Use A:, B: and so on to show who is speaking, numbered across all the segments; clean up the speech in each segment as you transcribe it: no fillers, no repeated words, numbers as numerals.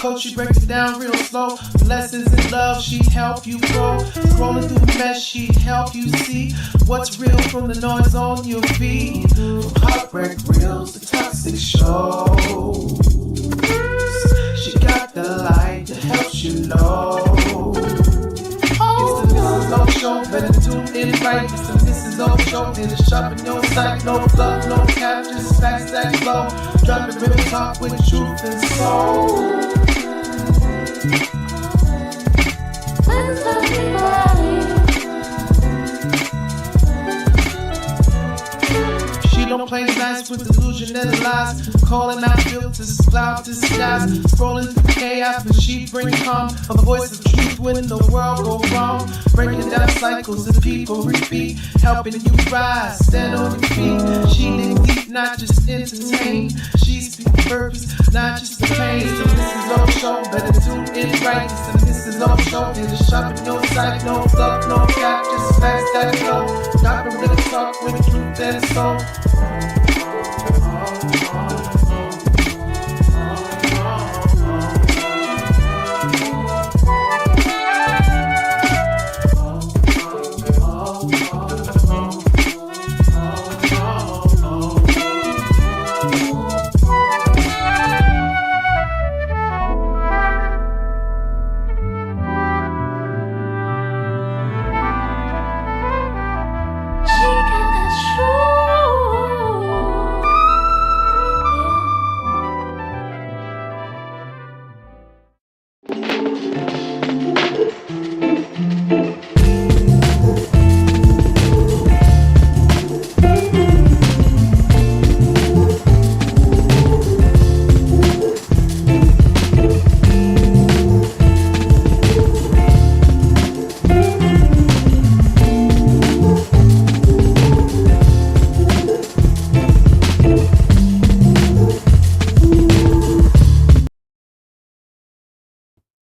A: coach, she break it down real slow. Lessons in love, she help you grow. Scrolling through the mess, she help you see what's real from the noise on your feed. From heartbreak reels to toxic shows, she got the light that helps you know. It's the Mrs. O Show, better tune in right. It's the Mrs. O Show, in the shop in your sight. No fluff, no cap, just facts that flow. Dropping real talk with truth and soul. She don't play nice with delusion and lies. Calling out filters, cloud disguise. Scrolling through chaos, but she bring calm. A voice of truth when the world go wrong. Breaking down cycles that people repeat. Helping you rise, stand on your feet. She dig deep, not just entertain. She speak purpose, not just the pain. So this is all show, better tune in right. So this is all show, in the shop in your sight. No fluff, no cap, just facts that flow. Dropping real talk with truth and soul.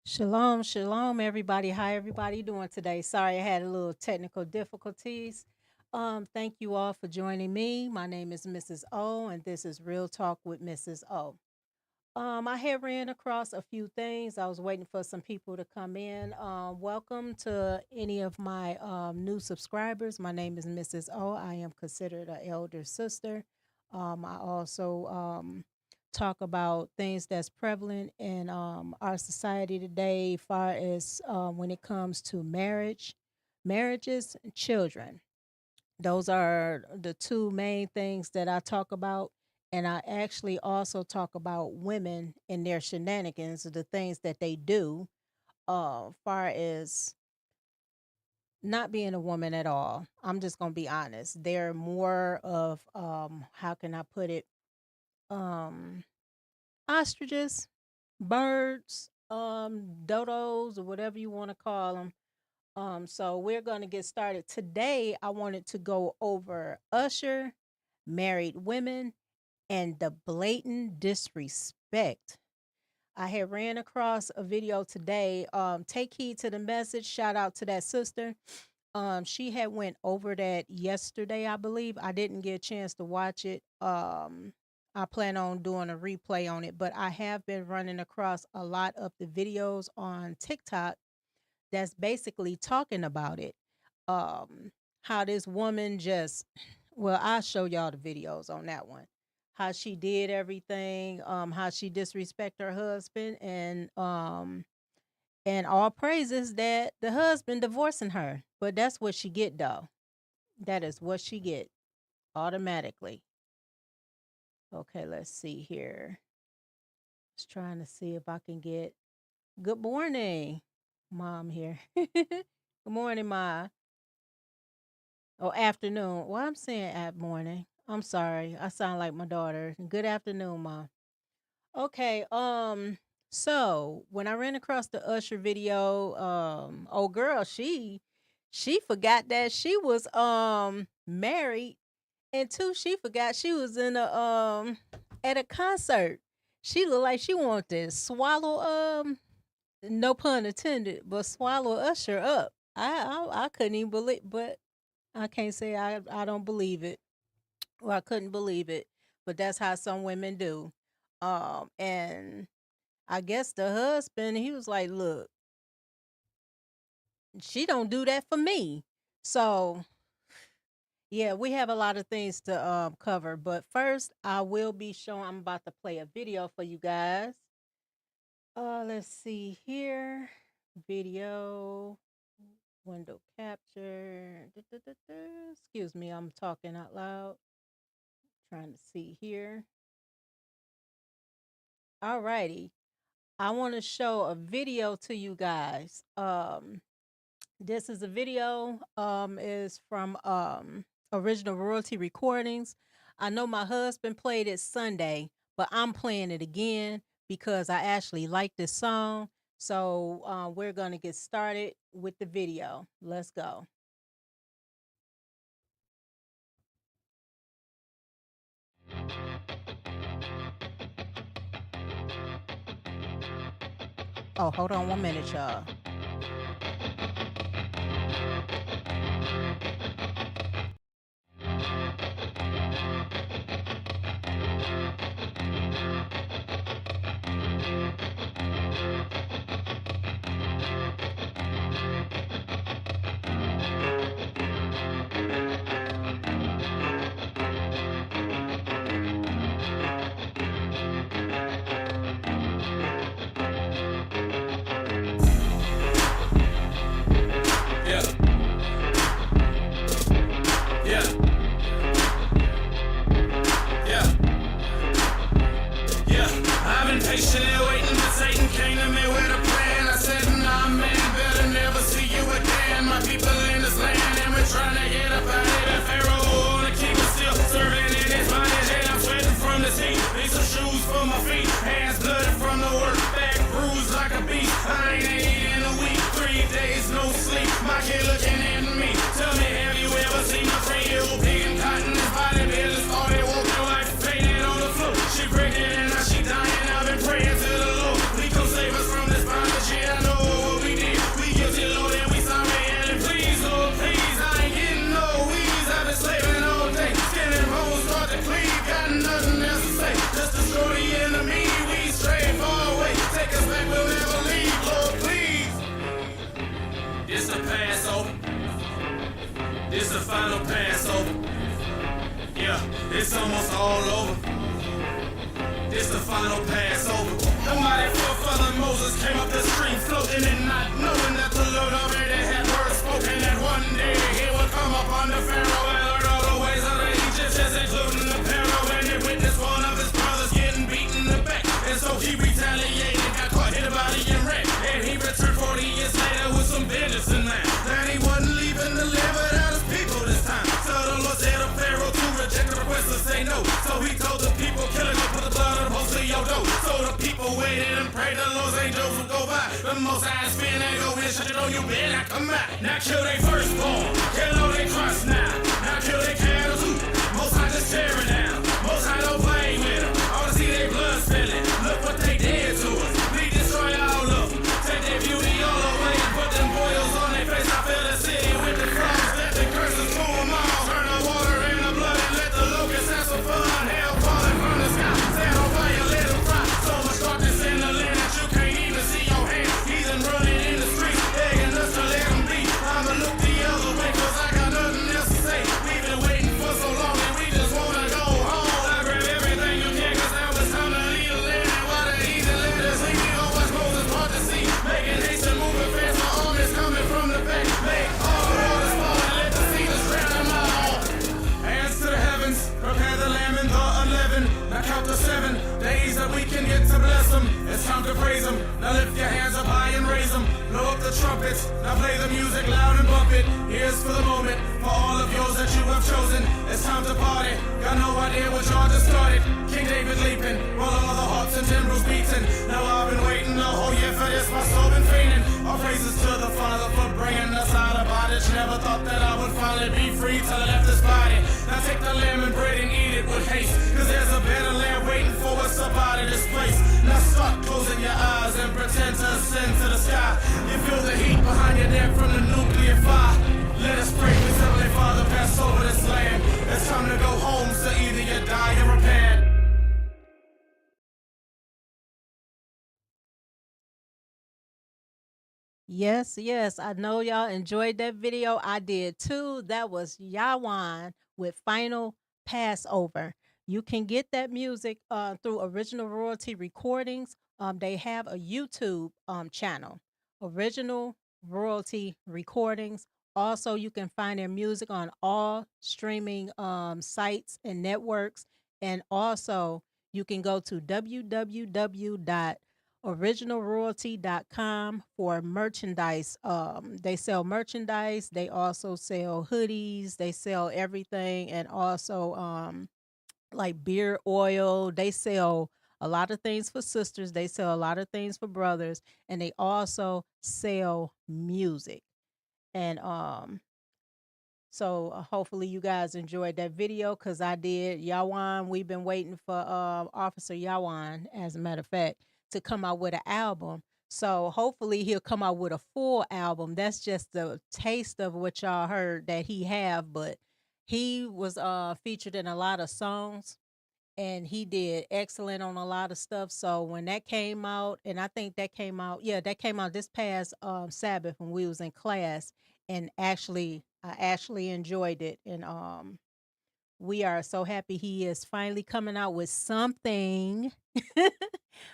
B: Shalom, shalom, everybody. How everybody doing today? Sorry, I had a little technical difficulties. Thank you all for joining me. My name is Mrs. O, and this is Real Talk with Mrs. O. I had ran across a few things. I was waiting for some people to come in. Welcome to any of my new subscribers. My name is Mrs. O. I am considered an elder sister. I also talk about things that's prevalent in our society today, far as when it comes to marriages, and children. Those are the two main things that I talk about. And I actually also talk about women and their shenanigans, the things that they do, far as not being a woman at all. I'm just gonna be honest. They're more of how can I put it? Um Ostriches, birds, dodos, or whatever you want to call them. So we're gonna get started today. I wanted to go over Usher, married women, and the blatant disrespect. I had ran across a video today. Take heed to the message. Shout out to that sister. She had went over that yesterday, I believe. I didn't get a chance to watch it. I plan on doing a replay on it, but I have been running across a lot of the videos on TikTok that's basically talking about it. How this woman just, well, I'll show y'all the videos on that one. How she did everything, how she disrespect her husband, and all praises that the husband divorcing her. But that's what she get though. That is what she get automatically. Okay, let's see here. Just trying to see if I can get good morning, mom here. Good morning, ma. Oh, afternoon. Well, I'm saying at morning. I'm sorry. I sound like my daughter. Good afternoon, ma. Okay, so when I ran across the Usher video, oh girl, she forgot that she was married, and two, she forgot she was in a at a concert. She looked like she wanted to swallow no pun intended, but swallow Usher up. I couldn't even believe, but I can't say I don't believe it. Well, I couldn't believe it, but that's how some women do. And I guess the husband, he was like, "Look, she don't do that for me." So, yeah, we have a lot of things to cover, but first I will be showing I'm about to play a video for you guys. Let's see here. Video, window capture. Excuse me, I'm talking out loud. Trying to see here. Alrighty. I want to show a video to you guys. This is a video is from Original Royalty Recordings. I know my husband played it Sunday, but I'm playing it again because I actually like this song. So we're going to get started with the video. Let's go. Oh, hold on 1 minute, y'all.
A: Yeah. Yeah. Yeah. Yeah. I've been patiently waiting, but Satan came to me with a plan. I said, nah, man, better never see you again. My people in this land, and we're trying to get up out of that Pharaoh. Wanna keep us still serving in his bondage. And I'm sweating from the heat. Need some shoes for my feet. Hands blooded from the work. Back bruised like a beast. I ain't ate in a week. 3 days, no sleep. My kid looking at me. Tell me, have you ever seen my friend you picking cotton? His body business, all they woke their wife fainted on the floor. She pregnant and now she dying. I've been praying to the Lord. Please come save us from this bondage. Yeah, I know what we did. We guilty, Lord, and we sorry. And please, Lord, please, I ain't getting no weeds. I've been slaving all day. Skin and bones start to cleave. Got nothing else to say. Just destroy the enemy. We stray far away. Take us back, we'll never leave. Lord, please. It's a Passover. It's the final Passover. Yeah, it's almost all over. It's the final Passover. The mighty forefather Moses came up the stream floating and not knowing that the Lord already had words spoken that one day he would come upon the Pharaoh and learn all the ways of the Egyptians, including the Pharaoh. And they witnessed one of his brothers getting beaten in the back. And so he retaliated, got caught, hit a body and ran. And he returned 40 years later with some vengeance in mind. That he wasn't leaving the land without his people this time. So the Lord said to Pharaoh to reject the request and say no. So he told the people, kill him and put the blood on the post of your door. So the people waited and prayed the Lord's angels would go by. The Most High spin and go in, shut it on you, better not come out. Now kill they firstborn, kill all they cross now. Now kill they cattle too. Most High just tear it down. Most High don't play with them. All to see their blood spilling. Look what they did to us. We destroy all of them. Take their beauty all away and put them boils on their face. I fill the city with the frogs. Let the curses pull them all. Turn the water into blood and let the locusts have some fun. Hell falling from the sky. Set on fire, let them fry. So much darkness in the land that you can't even see your hands. Heathen running in the streets, begging us to let them be. I'ma look the other way cause I got nothing else to say. We've been waiting for so long and we just wanna go home. I grab everything you can cause now it's time to leave the land. And while the heathen let us leave, we gon' watch Moses part the sea. Making haste and moving fast, my armies coming from the back. Make all the waters fall and let the sea just drown them all. Hands to the heavens, prepare the lamb and the unleavened. Now count to 7 days that we can get to bless them. It's time to praise them. Now lift your hands up high and raise them. Blow up the trumpets. Now play the music loud and bump it. Here's for the moment, for all of yours that you have chosen. It's time to party. Got no idea what y'all just started. King David leaping, while all the harps and timbrels beating. Now I've been waiting the whole year for this. My soul been fainting. All praises to the Father for bringing us out of bondage. Never thought that I would finally be free till I left this body. Now take the lamb and bread and eat it with haste. Cause there's a better land waiting for us up out of this place. Now start closing your eyes and pretend to ascend to the sky. You feel the heat behind your neck from the nuclear fire. Let us pray, please, Heavenly Father, pass over this land. It's time to go home, so either you die or repent.
B: Yes, yes. I know y'all enjoyed that video. I did too. That was Yawan with Final Passover. You can get that music through Original Royalty Recordings. They have a YouTube channel, Original Royalty Recordings. Also, you can find their music on all streaming sites and networks. And also, you can go to www.originalroyalty.com for merchandise. They sell merchandise. They also sell hoodies. They sell everything, and also like beard oil. They sell a lot of things for sisters. They sell a lot of things for brothers, and they also sell music. And so hopefully you guys enjoyed that video because I did. Yawan, we've been waiting for Officer Yawan, as a matter of fact, to come out with an album. So hopefully he'll come out with a full album. That's just the taste of what y'all heard that he have, but he was featured in a lot of songs and he did excellent on a lot of stuff. So when that came out, and I think that came out, yeah, that came out this past Sabbath when we was in class, and actually, I actually enjoyed it, and we are so happy he is finally coming out with something.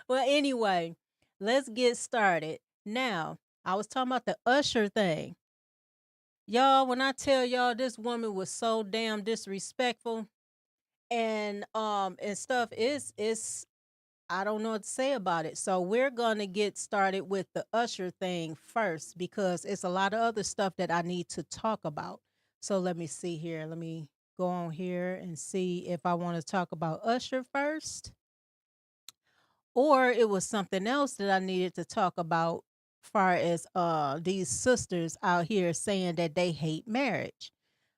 B: Well, anyway, let's get started. Now, I was talking about the Usher thing. Y'all, when I tell y'all this woman was so damn disrespectful and stuff, is I don't know what to say about it. So we're gonna get started with the Usher thing first because it's a lot of other stuff that I need to talk about. So let me see here. Let me go on here and see if I want to talk about Usher first, or it was something else that I needed to talk about far as these sisters out here saying that they hate marriage.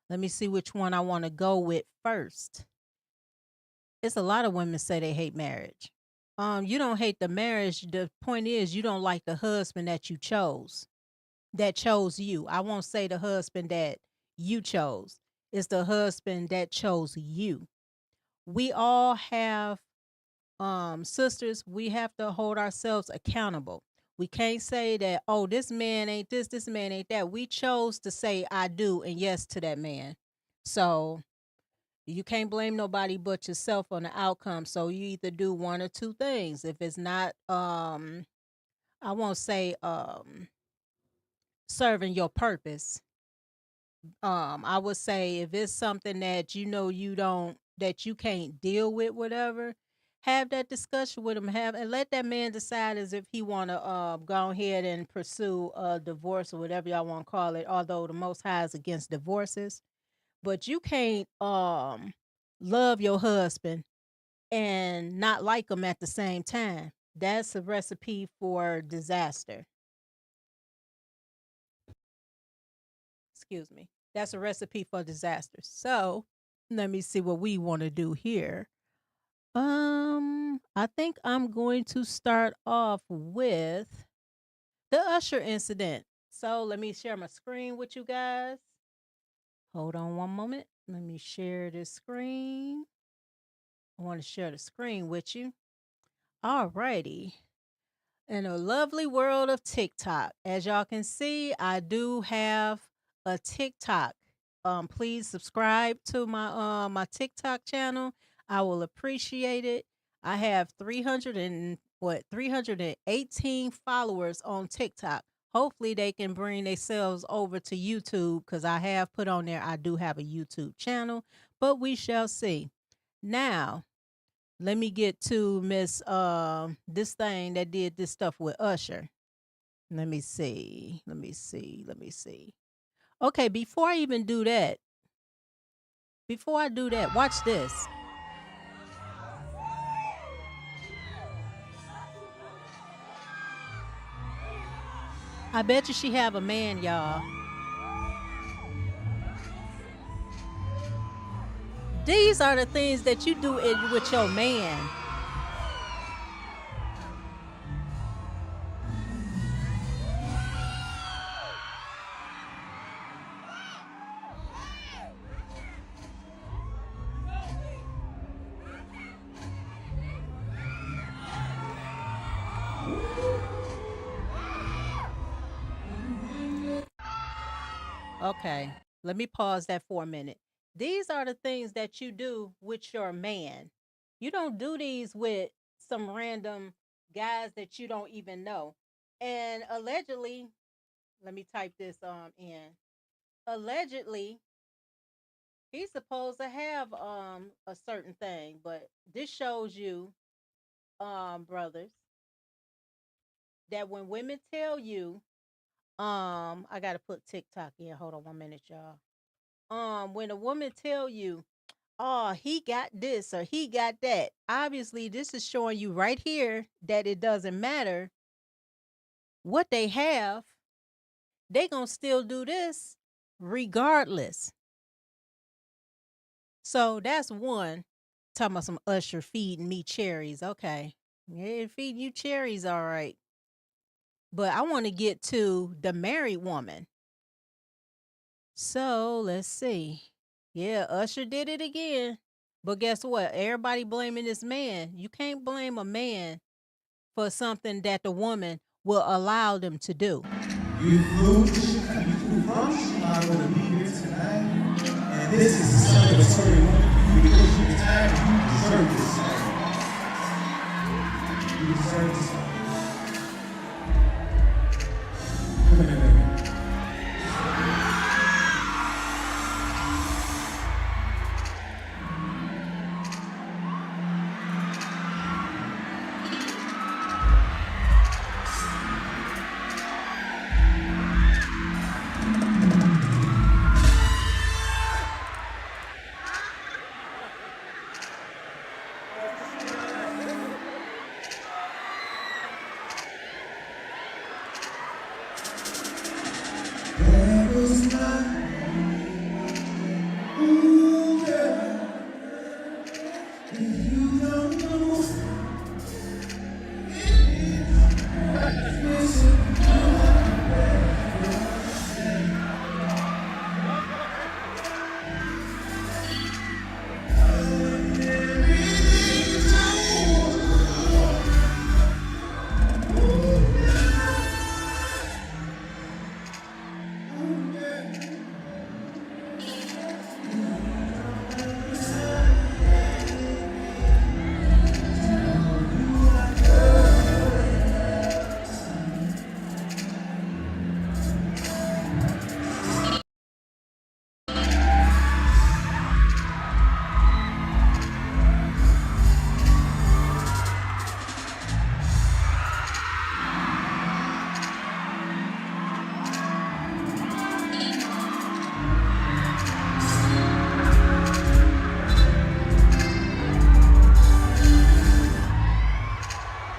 B: Let me see which one I want to go with first. It's a lot of women say they hate marriage. You don't hate the marriage. The point is you don't like the husband that you chose, that chose you. I won't say the husband that you chose. It's the husband that chose you. We all have sisters, we have to hold ourselves accountable. We can't say that, oh, this man ain't this man ain't that. We chose to say I do and yes to that man. So you can't blame nobody but yourself on the outcome. So you either do one or two things. If it's not I won't say serving your purpose. I would say if it's something that you know you don't that you can't deal with, whatever, have that discussion with him, have and let that man decide as if he want to go ahead and pursue a divorce or whatever y'all want to call it, although the most high is against divorces. But you can't love your husband and not like him at the same time. That's a recipe for disaster. Excuse me. That's a recipe for disaster. So let me see what we want to do here. I think I'm going to start off with the Usher incident. So let me share my screen with you guys. Hold on one moment. Let me share this screen. I want to share the screen with you. Alrighty. In a lovely world of TikTok. As y'all can see, I do have a TikTok. Please subscribe to my TikTok channel. I will appreciate it. I have 318 followers on TikTok. Hopefully they can bring themselves over to YouTube because I have put on there I do have a YouTube channel, but we shall see. Now, let me get to Miss this thing that did this stuff with Usher. Let me see. Let me see. Let me see. Okay, before I even do that, before I do that, watch this. I bet you she have a man, y'all. These are the things that you do with your man. Okay, let me pause that for a minute. These are the things that you do with your man. You don't do these with some random guys that you don't even know. And allegedly, let me type this in. Allegedly, he's supposed to have a certain thing, but this shows you, brothers, that when women tell you, I gotta put TikTok in. Hold on 1 minute, y'all. When a woman tell you, oh, he got this or he got that, obviously this is showing you right here that it doesn't matter what they have, they gonna still do this regardless. So that's one. Talking about some Usher feeding me cherries. Okay. Yeah, feeding you cherries, all right. But I want to get to the married woman. So let's see. Yeah, Usher did it again. But guess what? Everybody blaming this man. You can't blame a man for something that the woman will allow them to do.
A: You flew from Chicago to be here tonight, and this is a celebratory moment because you retired. You deserve this. You deserve this. Come here, baby. There was not, ooh, girl, if you don't know, listen.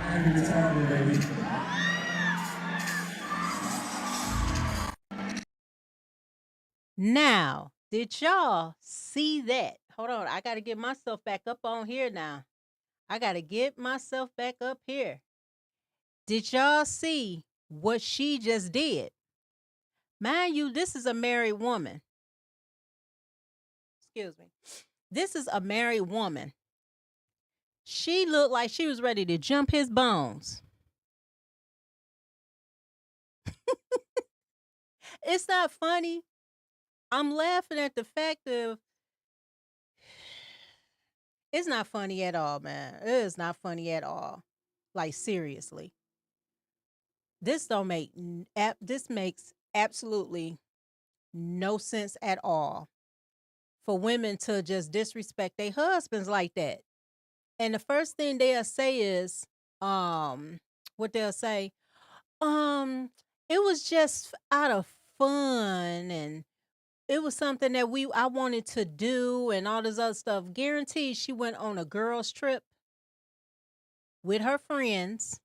A: Happy retirement, baby.
B: Now, did y'all see that? Hold on, I got to get myself back up on here now. I got to get myself back up here. Did y'all see what she just did? Mind you, this is a married woman. Excuse me. This is a married woman. She looked like she was ready to jump his bones. It's not funny. I'm laughing at the fact of it's not funny at all, man. It is not funny at all. Like seriously. This makes absolutely no sense at all for women to just disrespect their husbands like that. And the first thing they'll say is, what they'll say, um, it was just out of fun and it was something that I wanted to do and all this other stuff. Guaranteed she went on a girls trip with her friends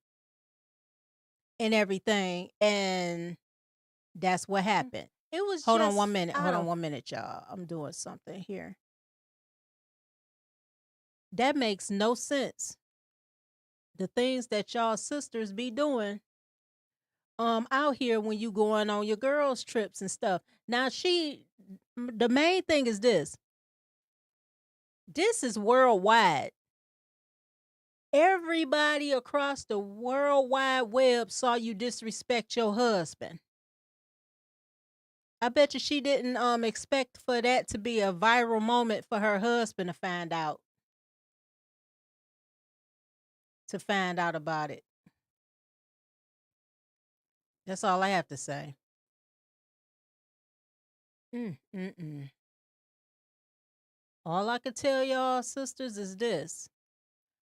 B: and everything, and that's what happened.
C: It was
B: Hold on
C: just
B: 1 minute. Hold
C: out
B: on
C: of
B: 1 minute, y'all. I'm doing something here. That makes no sense. The things that y'all sisters be doing out here when you going on your girls trips and stuff. Now the main thing is this. This is worldwide. Everybody across the world wide web saw you disrespect your husband. I bet you she didn't expect for that to be a viral moment for her husband to find out about it. That's all I have to say. Mm. All I could tell y'all, sisters, is this: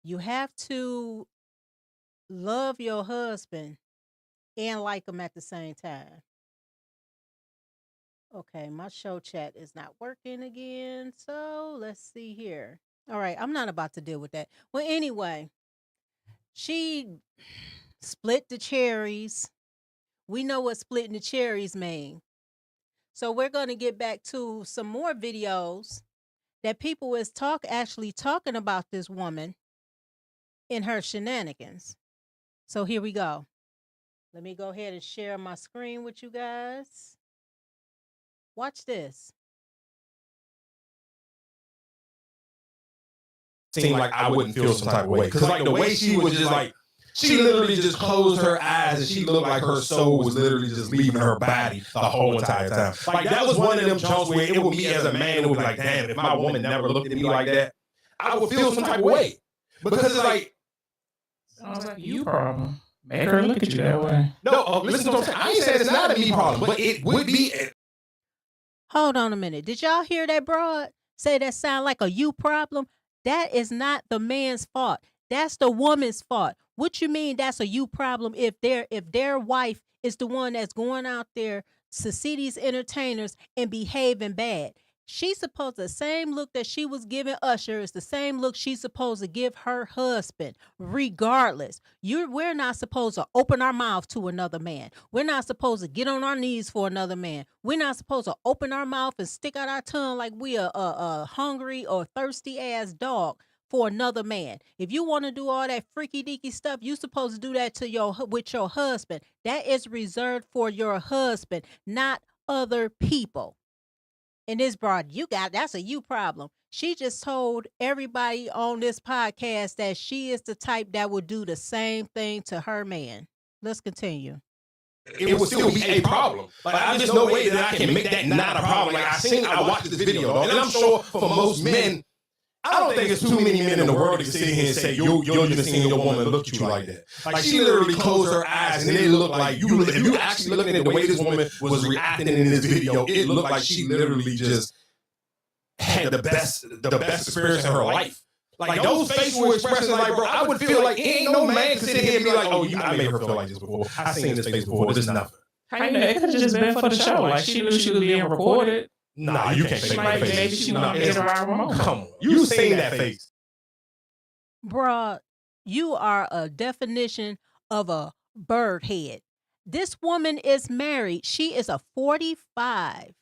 B: you have to love your husband and like him at the same time. Okay, my show chat is not working again, so let's see here. All right, I'm not about to deal with that. Well, anyway, she split the cherries. We know what splitting the cherries mean. So we're going to get back to some more videos that people is actually talking about this woman in her shenanigans. So here we go. Let me go ahead and share my screen with you guys. Watch this.
C: Seemed like I wouldn't feel some type of way. Because like the way she was just like, she literally just closed her eyes and she looked like her soul was literally just leaving her body the whole entire time. Like that was one of them jumps where it would be as a man, it would be like, damn, if my woman never looked at me like that, I would feel some type of way. Because it's like,
D: sounds like you problem. Make her look at you that way.
C: No, listen to what I'm saying. I ain't saying it's not a me problem, but it would be.
B: Hold on a minute. Did y'all hear that broad say that sound like a you problem? That is not the man's fault. That's the woman's fault. What you mean that's a you problem if their wife is the one that's going out there to see these entertainers and behaving bad? She's supposed the same look that she was giving Usher is the same look she's supposed to give her husband, regardless. We're not supposed to open our mouth to another man. We're not supposed to get on our knees for another man. We're not supposed to open our mouth and stick out our tongue like we a hungry or thirsty ass dog for another man. If you want to do all that freaky deaky stuff, you're supposed to do that with your husband. That is reserved for your husband, not other people. And this broad, that's a you problem. She just told everybody on this podcast that she is the type that would do the same thing to her man. Let's continue.
C: It would still be a problem. Like, there's just no way that I can make that not a problem. Like I watched this video, though, and I'm sure for most men, I don't think there's too many men in the world that can sit here and say, you're just seeing your woman look at you like that. Like, she literally closed her eyes, and it looked like, if you actually looking at the way this woman was reacting in this video, it looked like she literally just had the best experience in her life. Like, those facial expressions, like, bro, I would feel like ain't no man can sit here and be like, oh, I made her feel like this before. I seen this face before. This is nothing.
D: How you know? It could have just been for the show. Like, she knew she was being recorded.
C: Nah, you can't fake that face.
D: Maybe she want to get her out remote.
C: Come on. You seen that face.
B: Bruh, you are a definition of a bird head. This woman is married. She is a 45.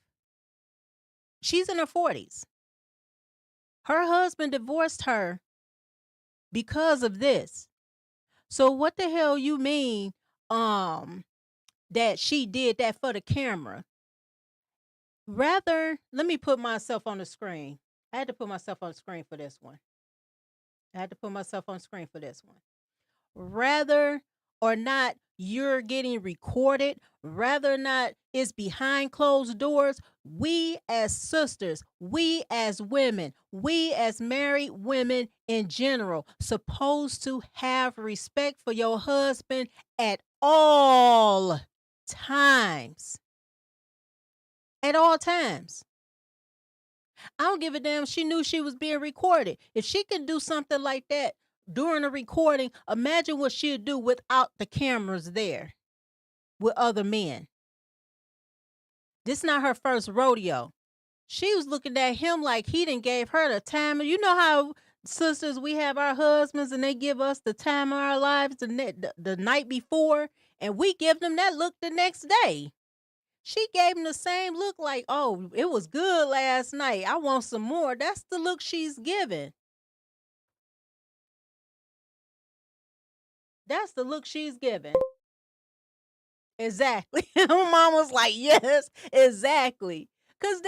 B: She's in her 40s. Her husband divorced her because of this. So what the hell you mean that she did that for the camera? Rather, let me put myself on the screen. I had to put myself on the screen for this one. Rather or not you're getting recorded, rather or not it's behind closed doors, we as sisters, we as women, we as married women in general, supposed to have respect for your husband at all times. At all times. I don't give a damn. She knew she was being recorded. If she can do something like that during a recording, imagine what she'd do without the cameras there with other men. This not her first rodeo. She was looking at him like he done gave her the time. You know how sisters, we have our husbands and they give us the time of our lives the night before, and we give them that look the next day. She gave him the same look like, oh, it was good last night. I want some more. That's the look she's giving. That's the look she's giving. Exactly. Her mom was like, yes, exactly. Because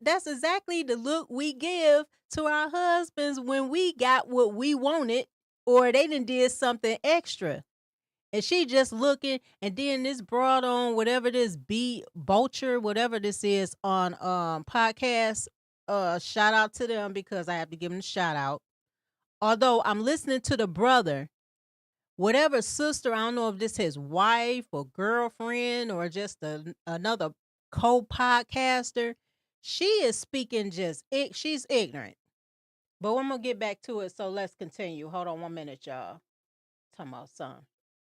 B: that's exactly the look we give to our husbands when we got what we wanted or they done did something extra. And she just looking, and then this broad on whatever this B Vulture, whatever this is on podcast. Shout out to them because I have to give them a shout out. Although I'm listening to the brother, whatever sister, I don't know if this his wife or girlfriend or just another co-podcaster. She is speaking she's ignorant. But I'm gonna get back to it, so let's continue. Hold on 1 minute, y'all. Talking about something.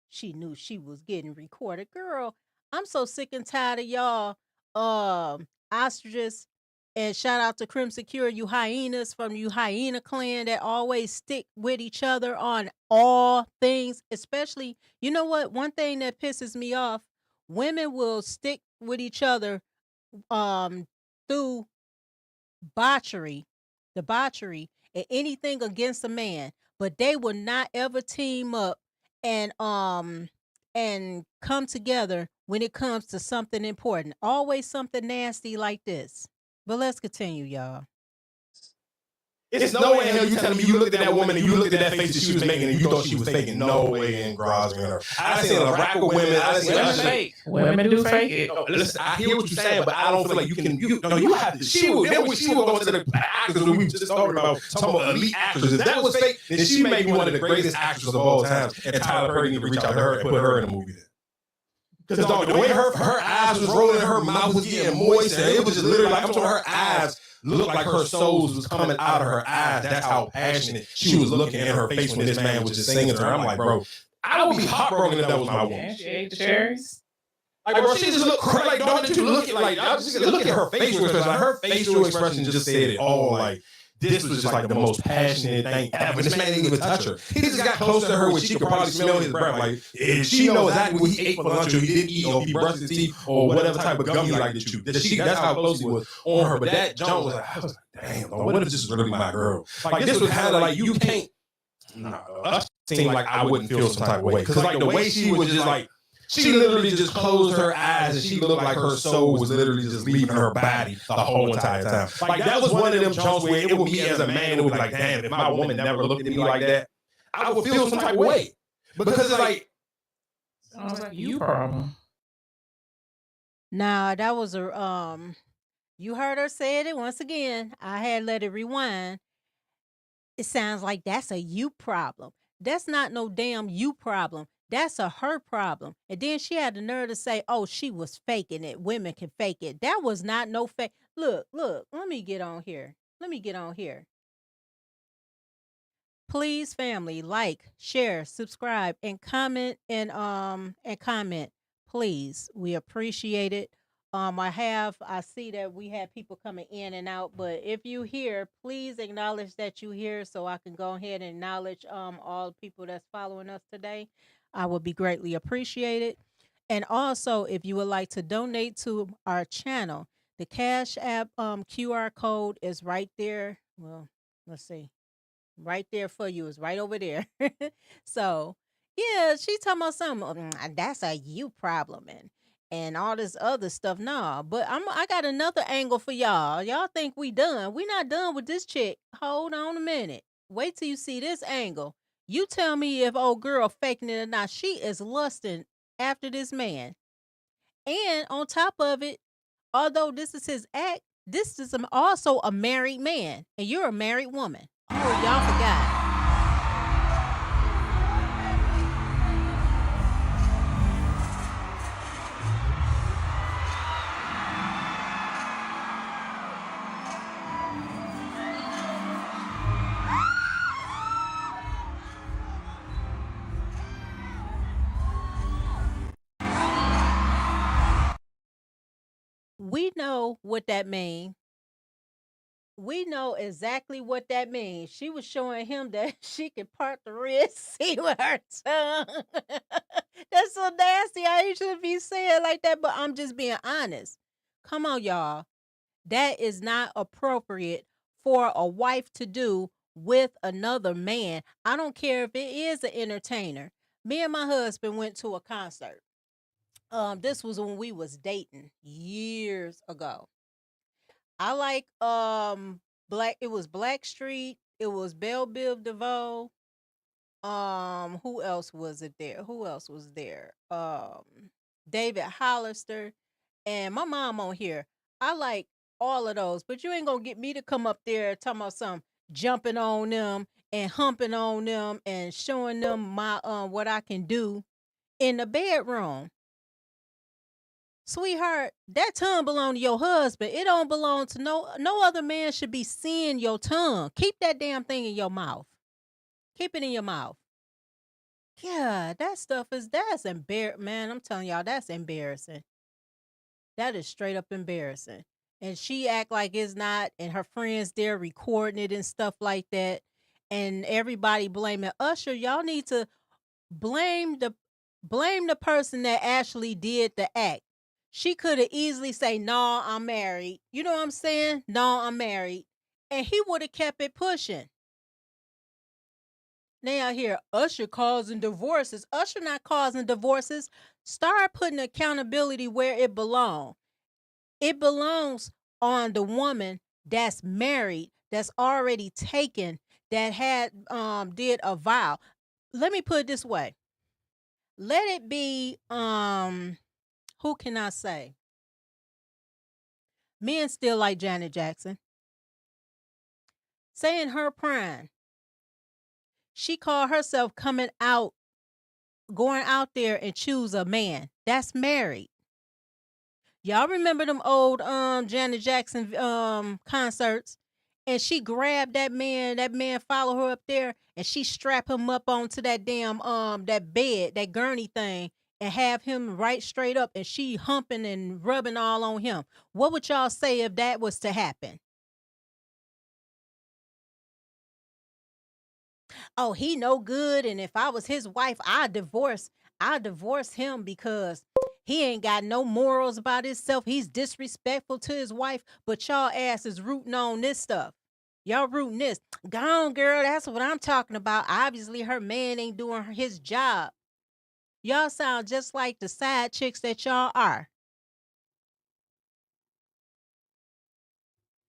B: She knew she was getting recorded. Girl, I'm so sick and tired of y'all ostriches. And shout out to Crimson Cure, you hyenas from you hyena clan that always stick with each other on all things. Especially, you know what? One thing that pisses me off, women will stick with each other um through botchery, debauchery, and anything against a man, but they will not ever team up and come together when it comes to something important. Always something nasty like this. But let's continue, y'all.
C: It's no way in hell you telling me you looked at that woman and you looked at that face that she was making and you thought she was faking. No way in Grosvenor her. I seen a rack of women. I seen
D: Women fake. Women do fake it.
C: Listen, I hear what you're saying, but I don't feel like you can. You have to. She would go into the actors when we were just talking about elite actors. If that was fake, then she may be one of the greatest actors of all time. And Tyler Perry need to reach out to her and put her in a movie. Because the way her eyes was rolling, her mouth was getting moist, and it was just literally like I'm talking. Her eyes looked like her souls was coming out of her eyes. That's how passionate she was looking in her face when this man was just singing to her. I'm like, bro, I would be heartbroken if that was my woman.
D: Yeah, she ate the cherries.
C: Like, bro, she just looked crazy. Like, don't you look at look at her facial expression. Like, her facial expression just said it all. Like, this was just like the most passionate thing ever. This man didn't even touch her. He just got close to her where she could probably smell his breath. Like, if she knows exactly what he ate for lunch or he didn't eat or he brushed his teeth or whatever type of gum he liked to chew. That's how close he was on her. But that jump was like, I was like, damn, Lord, what if this is really my girl? Like, this was kind of like, you can't, us seemed like I wouldn't feel some type of way. Because, like, the way she was just like, she literally just closed her eyes and she looked like her soul was literally just leaving her body the whole entire time. Like, that was one of them jumps where it would be as a man, it would be like, damn, if my woman never looked at me like that, I would feel some type of way. Because it's like,
D: sounds like you problem.
B: Nah, that was a you heard her say it once again. I had let it rewind. It sounds like that's a you problem. That's not no damn you problem. That's a her problem. And then she had the nerve to say, oh, she was faking it. Women can fake it. That was not no fake. Look, let me get on here. Please, family, like, share, subscribe, and comment and comment. Please. We appreciate it. I see that we have people coming in and out, but if you hear, please acknowledge that you here so I can go ahead and acknowledge all the people that's following us today. I would be greatly appreciated. And also, if you would like to donate to our channel, the Cash App QR code is right there. Well, let's see. Right there for you. It's right over there. So, yeah, she talking about something. That's a you problem and all this other stuff. Nah, but I got another angle for y'all. Y'all think we done? We not done with this chick. Hold on a minute. Wait till you see this angle. You tell me if old girl faking it or not. She is lusting after this man. And on top of it, although this is his act, this is also a married man, and you're a married woman. Oh, y'all forgot. We know what that means. We know exactly what that means. She was showing him that she can part the Red Sea with her tongue. That's so nasty. I ain't should be saying like that, but I'm just being honest. Come on, y'all. That is not appropriate for a wife to do with another man. I don't care if it is an entertainer. Me and my husband went to a concert. This was when we was dating years ago. I like Black. It was Black Street. It was Belle Biv DeVoe. Who else was it there? Who else was there? David Hollister and my mom on here. I like all of those, but you ain't gonna get me to come up there talking about some jumping on them and humping on them and showing them my what I can do in the bedroom. Sweetheart, that tongue belong to your husband. It don't belong to no other man should be seeing your tongue. Keep that damn thing in your mouth. Keep it in your mouth. Yeah, that stuff that's embarrassing, man. I'm telling y'all, that's embarrassing. That is straight up embarrassing. And she act like it's not, and her friends there recording it and stuff like that. And everybody blaming Usher. Y'all need to blame the blame the person that actually did the act. She could have easily say, "No, I'm married." You know what I'm saying? "No, I'm married," and he would have kept it pushing. Now here, Usher causing divorces. Usher not causing divorces. Start putting accountability where it belongs. It belongs on the woman that's married, that's already taken, that had did a vow. Let me put it this way. Let it be who can I say? Men still like Janet Jackson. Say in her prime, she called herself coming out, going out there and choose a man that's married. Y'all remember them old Janet Jackson concerts? And she grabbed that man followed her up there, and she strapped him up onto that damn that bed, that gurney thing, and have him right straight up, and she humping and rubbing all on him. What would y'all say if that was to happen? Oh, he no good, and if I was his wife, I'd divorce him because he ain't got no morals about himself. He's disrespectful to his wife, but y'all ass is rooting on this stuff. Y'all rooting this. Gone, girl, that's what I'm talking about. Obviously, her man ain't doing his job. Y'all sound just like the side chicks that y'all are.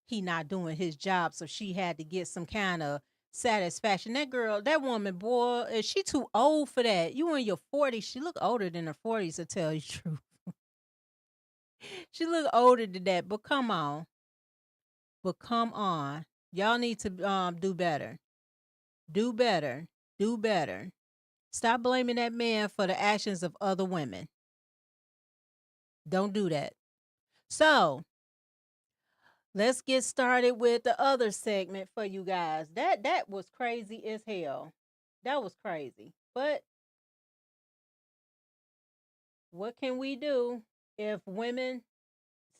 B: He not doing his job, so she had to get some kind of satisfaction. That girl, that woman, boy, is she too old for that? You in your 40s. She look older than her 40s, to tell you the truth. She look older than that, but come on. But come on. Y'all need to do better. Do better. Do better. Stop blaming that man for the actions of other women. Don't do that. So, let's get started with the other segment for you guys. That was crazy as hell. That was crazy. But what can we do if women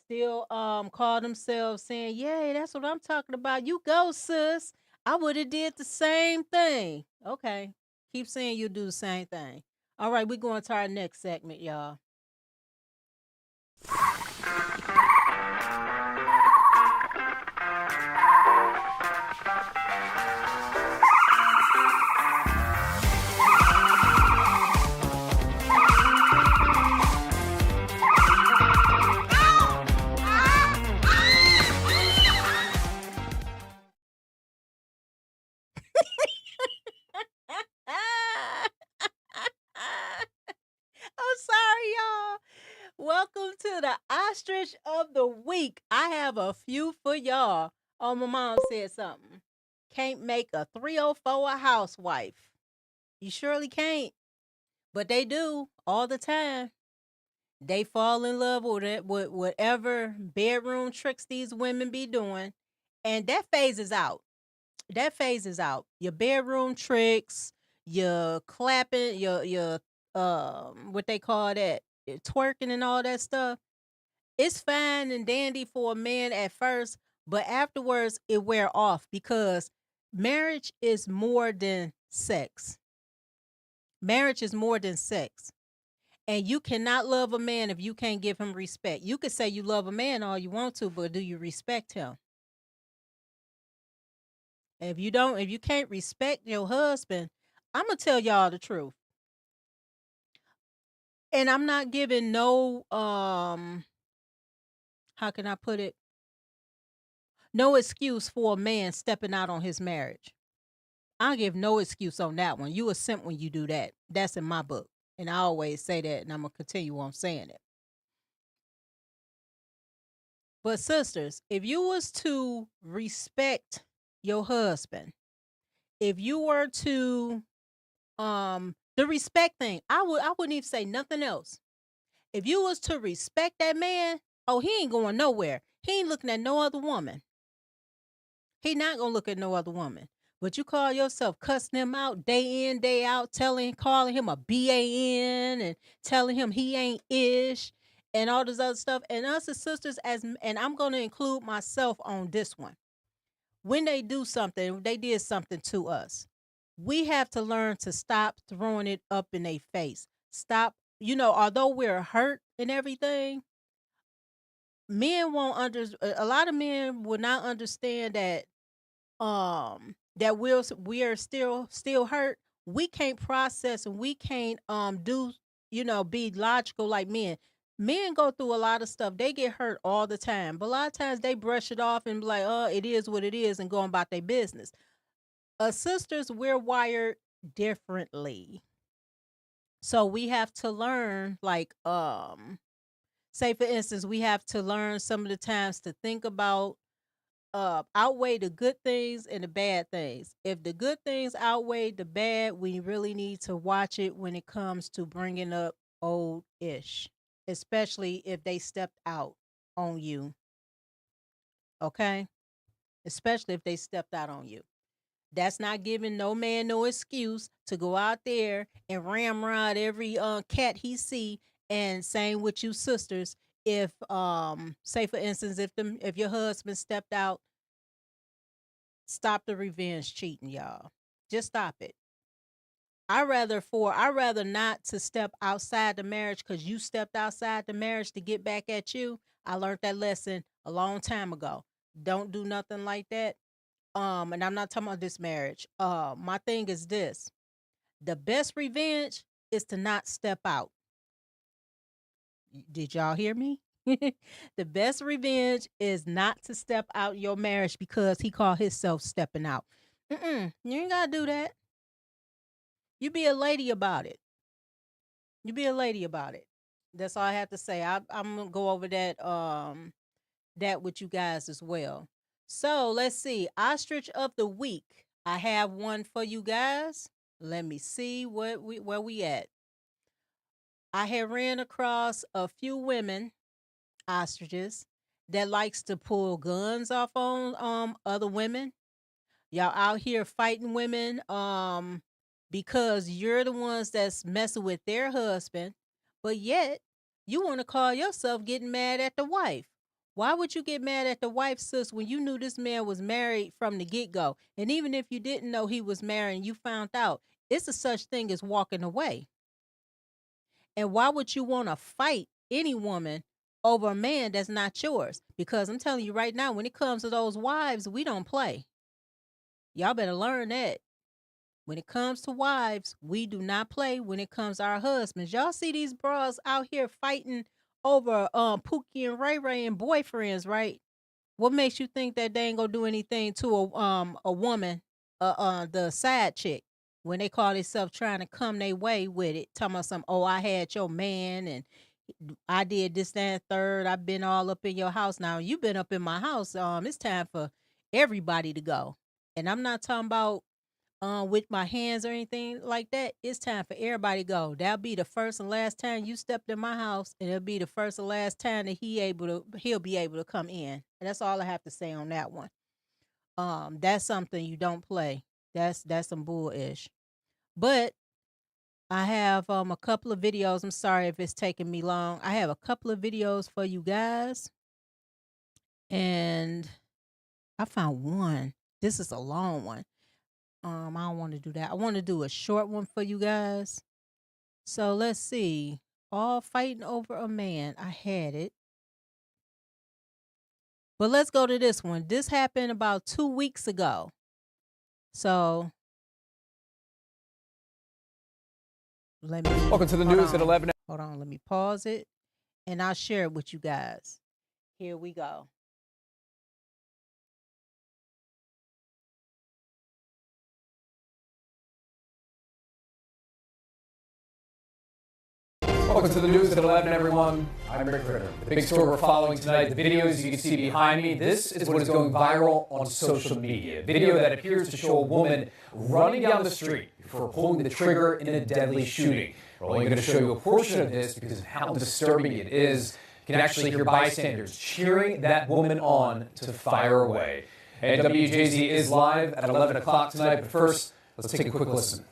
B: still call themselves saying, "Yay, that's what I'm talking about. You go, sis. I would have did the same thing." Okay. Keep saying you do the same thing. All right, we're going to our next segment, y'all. I'm sorry, y'all. Welcome to the ostrich of the week. I have a few for y'all. Oh, my mom said something. Can't make a 304 a housewife. You surely can't. But they do all the time. They fall in love with it, with whatever bedroom tricks these women be doing. And that phases out. That phases out. Your bedroom tricks, your clapping, your what they call that, twerking and all that stuff. It's fine and dandy for a man at first, but afterwards it wear off because marriage is more than sex. Marriage is more than sex. And you cannot love a man if you can't give him respect. You could say you love a man all you want to, but do you respect him? If you don't, if you can't respect your husband, I'm gonna tell y'all the truth. And I'm not giving no how can I put it? No excuse for a man stepping out on his marriage. I give no excuse on that one. You a simp when you do that. That's in my book. And I always say that, and I'm going to continue on saying it. But sisters, if you was to respect your husband, if you were to the respect thing, I wouldn't even say nothing else. If you was to respect that man, oh, he ain't going nowhere. He ain't looking at no other woman. He not gonna look at no other woman. But you call yourself cussing him out day in, day out, calling him a BAN and telling him he ain't ish and all this other stuff. And us as sisters, and I'm gonna include myself on this one. When they do something, they did something to us. We have to learn to stop throwing it up in their face. Stop, although we're hurt and everything, men won't a lot of men will not understand that we are still hurt. We can't process and we can't do be logical like men. Men go through a lot of stuff. They get hurt all the time, but a lot of times they brush it off and be like, oh, it is what it is, and go about their business. Sisters, we're wired differently, so we have to learn, like, say for instance, we have to learn some of the times to think about outweigh the good things and the bad things. If the good things outweigh the bad, we really need to watch it when it comes to bringing up old ish, especially if they stepped out on you. Okay? Especially if they stepped out on you. That's not giving no man no excuse to go out there and ramrod every cat he see. And same with you sisters. If say for instance, if your husband stepped out, stop the revenge cheating, y'all. Just stop it. I rather not to step outside the marriage because you stepped outside the marriage to get back at you. I learned that lesson a long time ago. Don't do nothing like that. And I'm not talking about this marriage. My thing is this: the best revenge is to not step out. Did y'all hear me? The best revenge is not to step out your marriage because he called himself stepping out. You ain't gotta do that. You be a lady about it. You be a lady about it. That's all I have to say. I'm gonna go over that with you guys as well. So let's see. Ostrich of the week. I have one for you guys. Let me see where we at. I have ran across a few women ostriches that likes to pull guns off on other women. Y'all out here fighting women because you're the ones that's messing with their husband, but yet you want to call yourself getting mad at the wife. Why would you get mad at the wife, sis, when you knew this man was married from the get-go? And even if you didn't know he was married and you found out, it's a such thing as walking away. And why would you want to fight any woman over a man that's not yours? Because I'm telling you right now, when it comes to those wives, we don't play. Y'all better learn that. When it comes to wives, we do not play when it comes to our husbands. Y'all see these bras out here fighting over Pookie and Ray Ray and boyfriends, right? What makes you think that they ain't gonna do anything to a woman, the side chick, when they call themselves trying to come their way with it, talking about some, oh, I had your man and I did this, that, and third. I've been all up in your house. Now you've been up in my house. It's time for everybody to go. And I'm not talking about with my hands or anything like that. It's time for everybody to go. That'll be the first and last time you stepped in my house, and it'll be the first and last time that he'll be able to come in. And that's all I have to say on that one. That's something you don't play. That's some bullish. But I have a couple of videos. I'm sorry if it's taking me long. I have a couple of videos for you guys. And I found one. This is a long one. I don't want to do that. I want to do a short one for you guys. So let's see. All fighting over a man. I had it. But let's go to this one. This happened about 2 weeks ago. So let me.
E: Welcome to the news at 11.
B: Hold on. Let me pause it and I'll share it with you guys. Here we go.
E: Welcome to the news at 11, everyone. I'm Rick Ritter. The big story we're following tonight, the videos you can see behind me, this is what is going viral on social media. A video that appears to show a woman running down the street before pulling the trigger in a deadly shooting. We're only going to show you a portion of this because of how disturbing it is. You can actually hear bystanders cheering that woman on to fire away. And WJZ is live at 11 o'clock tonight, but first, let's take a quick listen.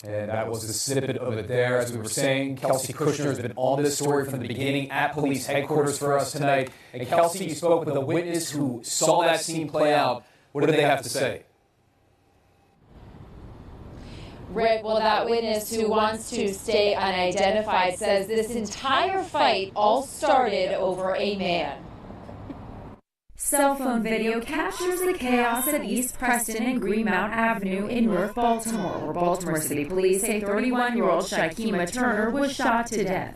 E: And that was the snippet of it there. As we were saying, Kelsey Kushner has been on this story from the beginning at police headquarters for us tonight. And Kelsey, you spoke with a witness who saw that scene play out. What did they have to say?
F: Rick, well, that witness who wants to stay unidentified says this entire fight all started over a man.
G: Cell phone video captures the chaos at East Preston and Greenmount Avenue in North Baltimore, where Baltimore City Police say 31-year-old Shakima Turner was shot to death.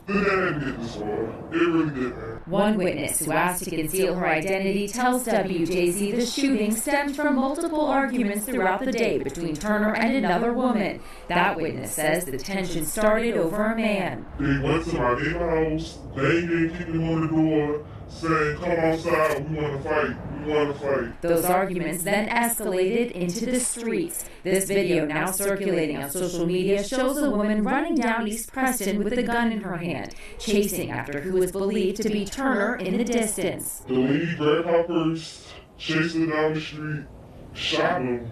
G: One witness who asked to conceal her identity tells WJZ the shooting stemmed from multiple arguments throughout the day between Turner and another woman. That witness says the tension started over a man.
H: They went to my neighbor's house, banging, kicking on the door, saying, "Come outside, we want to fight, we want to fight."
G: Those arguments then escalated into the streets. This video, now circulating on social media, shows a woman running down East Preston with a gun in her hand, chasing after who is believed to be Turner in the distance.
H: The lady grabbed her purse, chased her down the street, shot him.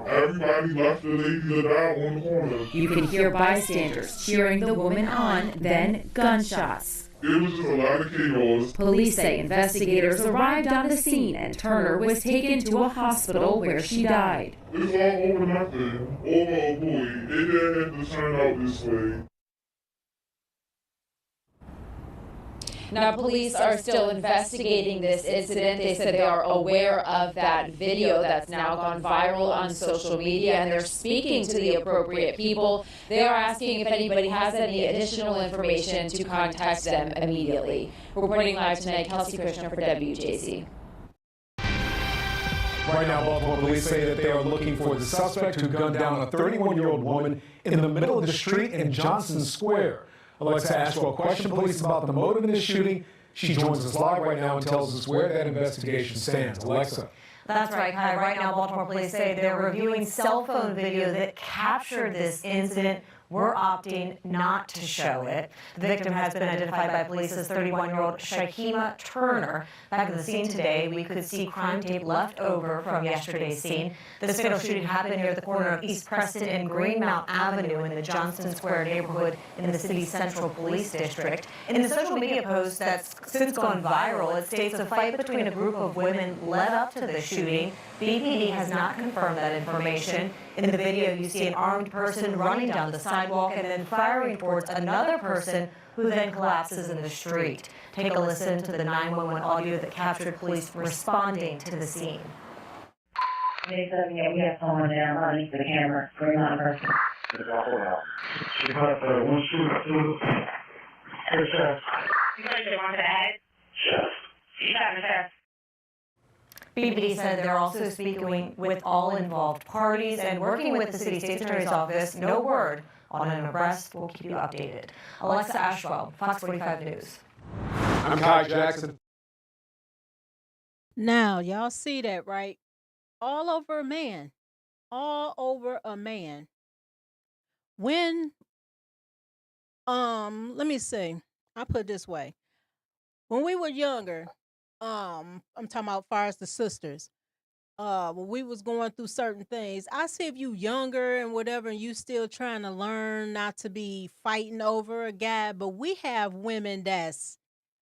H: Everybody left the lady to die on the corner.
G: You can hear bystanders cheering the woman on, then gunshots.
H: It was just a lot of chaos.
G: Police say investigators arrived on the scene and Turner was taken to a hospital where she died.
H: It's all over nothing, over a boy. It didn't have to turn out this way.
F: Now, police are still investigating this incident. They said they are aware of that video that's now gone viral on social media, and they're speaking to the appropriate people. They are asking if anybody has any additional information to contact them immediately. Reporting live tonight, Kelsey Kushner for WJZ.
C: Right now, Baltimore police say that they are looking for the suspect who gunned down a 31-year-old woman in the middle of the street in Johnson Square. Alexa asked a question police about the motive in this shooting. She joins us live right now and tells us where that investigation stands. Alexa.
I: That's right, Kai. Right now, Baltimore police say they're reviewing cell phone video that captured this incident. We're opting not to show it. The victim has been identified by police as 31-year-old Shakima Turner. Back at the scene today, we could see crime tape left over from yesterday's scene. This fatal shooting happened near the corner of East Preston and Greenmount Avenue in the Johnston Square neighborhood in the city's Central Police District. In the social media post that's since gone viral, it states a fight between a group of women led up to the shooting. BPD has not confirmed that information. In the video, you see an armed person running down the sidewalk and then firing towards another person who then collapses in the street. Take a listen to the 911 audio that captured police responding to the scene.
J: Yeah, we have someone down underneath the camera, green line person.
H: She had one shooter to her chest.
J: You guys want to add?
H: Chest.
J: She shot her chest.
I: BPD said they're also speaking with all involved parties and working with the city state's attorney's office. No word on an arrest. We'll keep you updated. Alexa Ashwell, Fox 45 News.
C: I'm Kai Jackson.
B: Now, y'all see that, right? All over a man. All over a man. When, let me see. I'll put it this way. When we were younger, I'm talking about far as the sisters, when we was going through certain things, I see if you younger and whatever, and you still trying to learn not to be fighting over a guy, but we have women that's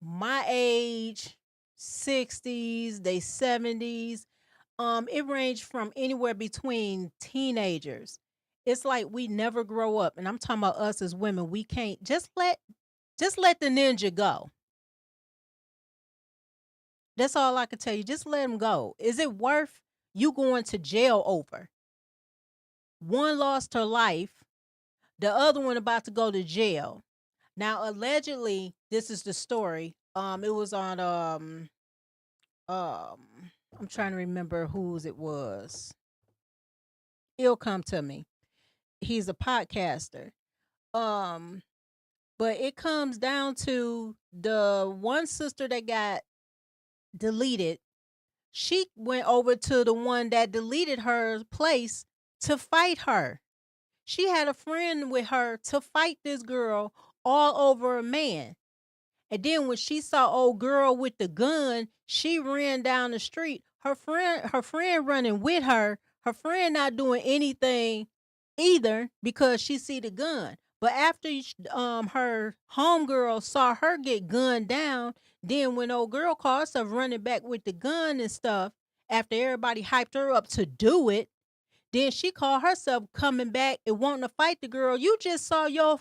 B: my age, 60s, they 70s. It ranged from anywhere between teenagers. It's like we never grow up, and I'm talking about us as women. We can't just let the ninja go. That's all I can tell you. Just let him go. Is it worth you going to jail over? One lost her life. The other one about to go to jail. Now, allegedly, this is the story. It was on I'm trying to remember whose it was. It'll come to me. He's a podcaster. Um, but it comes down to the one sister that got deleted. She went over to the one that deleted her place to fight her. She had a friend with her to fight this girl all over a man. And then when she saw old girl with the gun, she ran down the street. Her friend running with her. Her friend not doing anything either because she see the gun. But after her homegirl saw her get gunned down, then when old girl called herself running back with the gun and stuff, after everybody hyped her up to do it, then she called herself coming back and wanting to fight the girl. You just saw your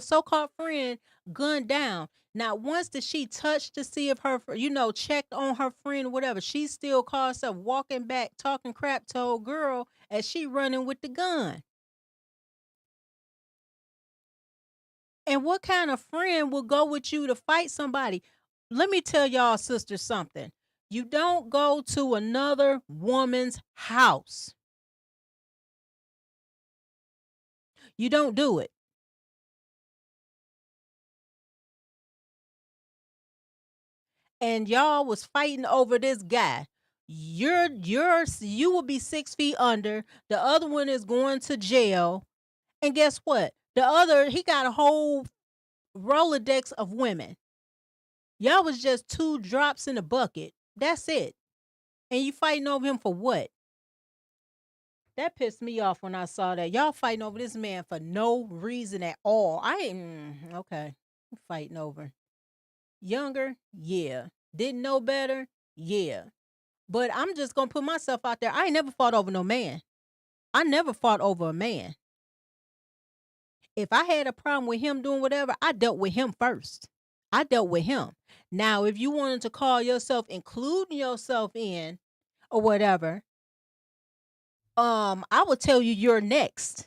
B: so-called friend gunned down. Not once did she touch to see if checked on her friend or whatever. She still called herself walking back, talking crap to old girl as she running with the gun. And what kind of friend will go with you to fight somebody? Let me tell y'all, sisters, something. You don't go to another woman's house. You don't do it. And y'all was fighting over this guy. You will be 6 feet under. The other one is going to jail. And guess what? He got a whole Rolodex of women. Y'all was just 2 drops in a bucket. That's it. And you fighting over him for what? That pissed me off when I saw that. Y'all fighting over this man for no reason at all. Okay. Fighting over. Younger? Yeah. Didn't know better? Yeah. But I'm just going to put myself out there. I ain't never fought over no man. I never fought over a man. If I had a problem with him doing whatever, I dealt with him first. I dealt with him. Now, if you wanted to call yourself including yourself in or whatever, I would tell you you're next.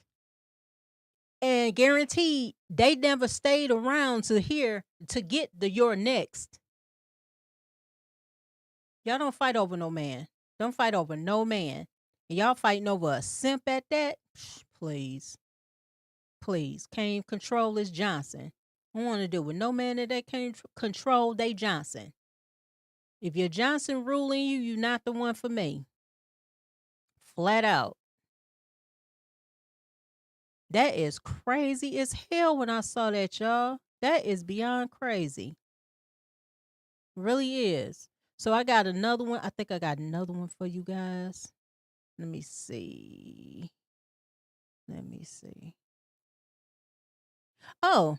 B: And guaranteed they never stayed around to get the you're next. Y'all don't fight over no man. Don't fight over no man. And y'all fighting over a simp at that? Please. Please. Can't control this Johnson. I don't want to deal with no man that can't control they Johnson. If your Johnson ruling you, you're not the one for me. Flat out. That is crazy as hell when I saw that, y'all. That is beyond crazy. Really is. So I got another one. I think I got another one for you guys. Let me see. Oh,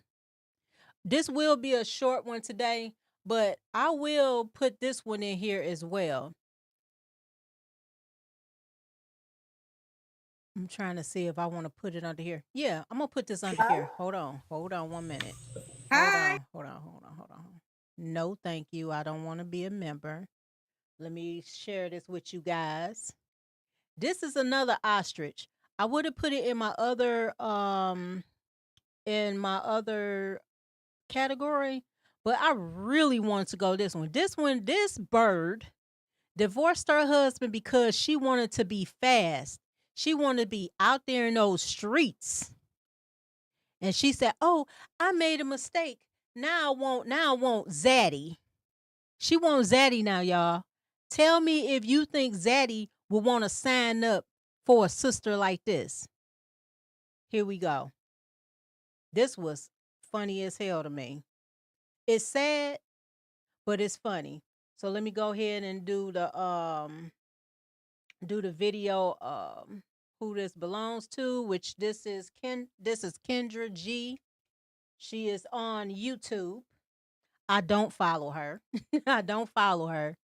B: this will be a short one today, but I will put this one in here as well. I'm trying to see if I want to put it under here. Yeah, I'm going to put this under here. Hold on 1 minute. Hold on. No, thank you. I don't want to be a member. Let me share this with you guys. This is another ostrich. I would have put it in my other category, but I really wanted to go this one. This bird divorced her husband because she wanted to be fast. She wanted to be out there in those streets. And she said, "Oh, I made a mistake. Now I want Zaddy." She wants Zaddy now, y'all. Tell me if you think Zaddy would want to sign up for a sister like this. Here we go. This was funny as hell to me. It's sad, but it's funny. So let me go ahead and do the video who this belongs to, which this is Kendra G. She is on YouTube. I don't follow her. I don't follow her.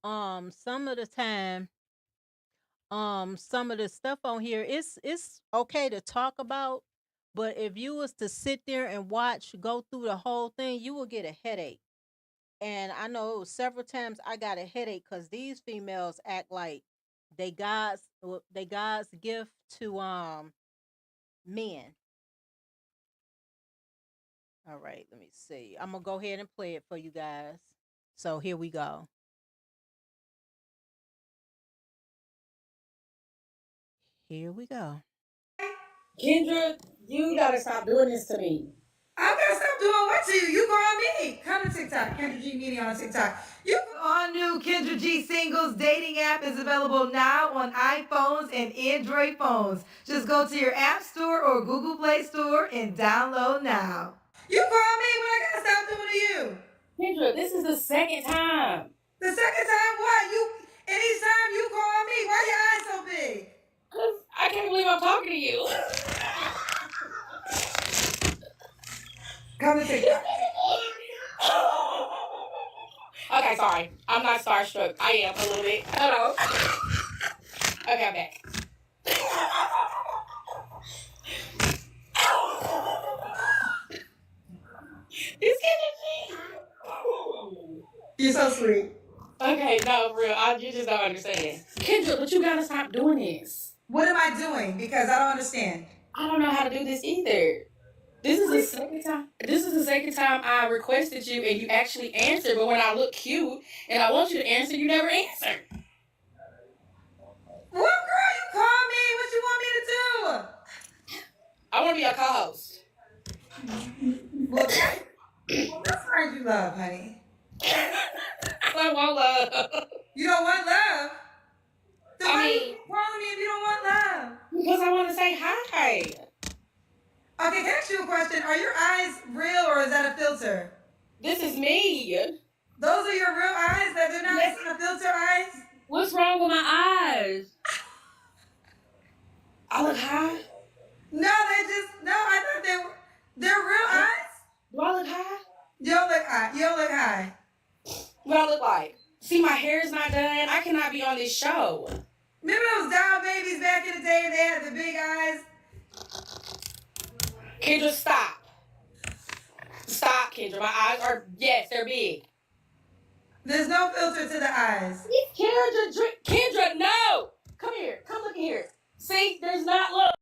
B: Some of the time, some of the stuff on here, it's okay to talk about, but if you was to sit there and go through the whole thing, you will get a headache. And I know it was several times I got a headache because these females act like they God's gift to men. All right, let me see. I'm gonna go ahead and play it for you guys. So here we go. Here we go.
K: Kendra, you gotta stop doing this to me.
I: I gotta stop doing what to you? You call me. Come to TikTok, Kendra G Media on TikTok. All new Kendra G Singles dating app is available now on iPhones and Android phones. Just go to your App Store or Google Play Store and download now. You call me when I gotta stop doing to you.
K: Kendra, this is the second time.
I: The second time what? Anytime you call me, why your eyes so big?
K: Cause I can't believe I'm talking to you.
I: Come to TikTok.
K: Okay, sorry. I'm not starstruck. I am a little bit. Hold on. Okay, I'm back. It's Kendra G.
I: You're so sweet.
K: Okay, no, for real. You just don't understand. Kendra, but you gotta stop doing this.
I: What am I doing? Because I don't understand.
K: I don't know how to do this either. This is the second time I requested you and you actually answered, but when I look cute and I want you to answer, you never answer.
I: Well, girl, you call me. What you want me to do?
K: I want to be your co-host.
I: Well, that's right, you love, honey.
K: I want love.
I: You don't want love? Then why
K: I
I: you
K: mean,
I: calling me if you don't want love?
K: because I want to say hi.
I: Okay, can I ask you a question? Are your eyes real or is that a filter?
K: This is me.
I: Those are your real eyes? That they're not a filter eyes?
K: What's wrong with my eyes? I look high?
I: No, I thought they're real eyes?
K: Do I look high?
I: You don't look high. You don't look high.
K: What I look like? See, my hair's not done. I cannot be on this show.
I: Remember those doll babies back in the day? They had the big eyes.
K: Kendra, stop. Stop, Kendra. My eyes are, yes, they're big.
I: There's no filter to the eyes.
K: Kendra, no. Come here. Come look here. See, there's not, look.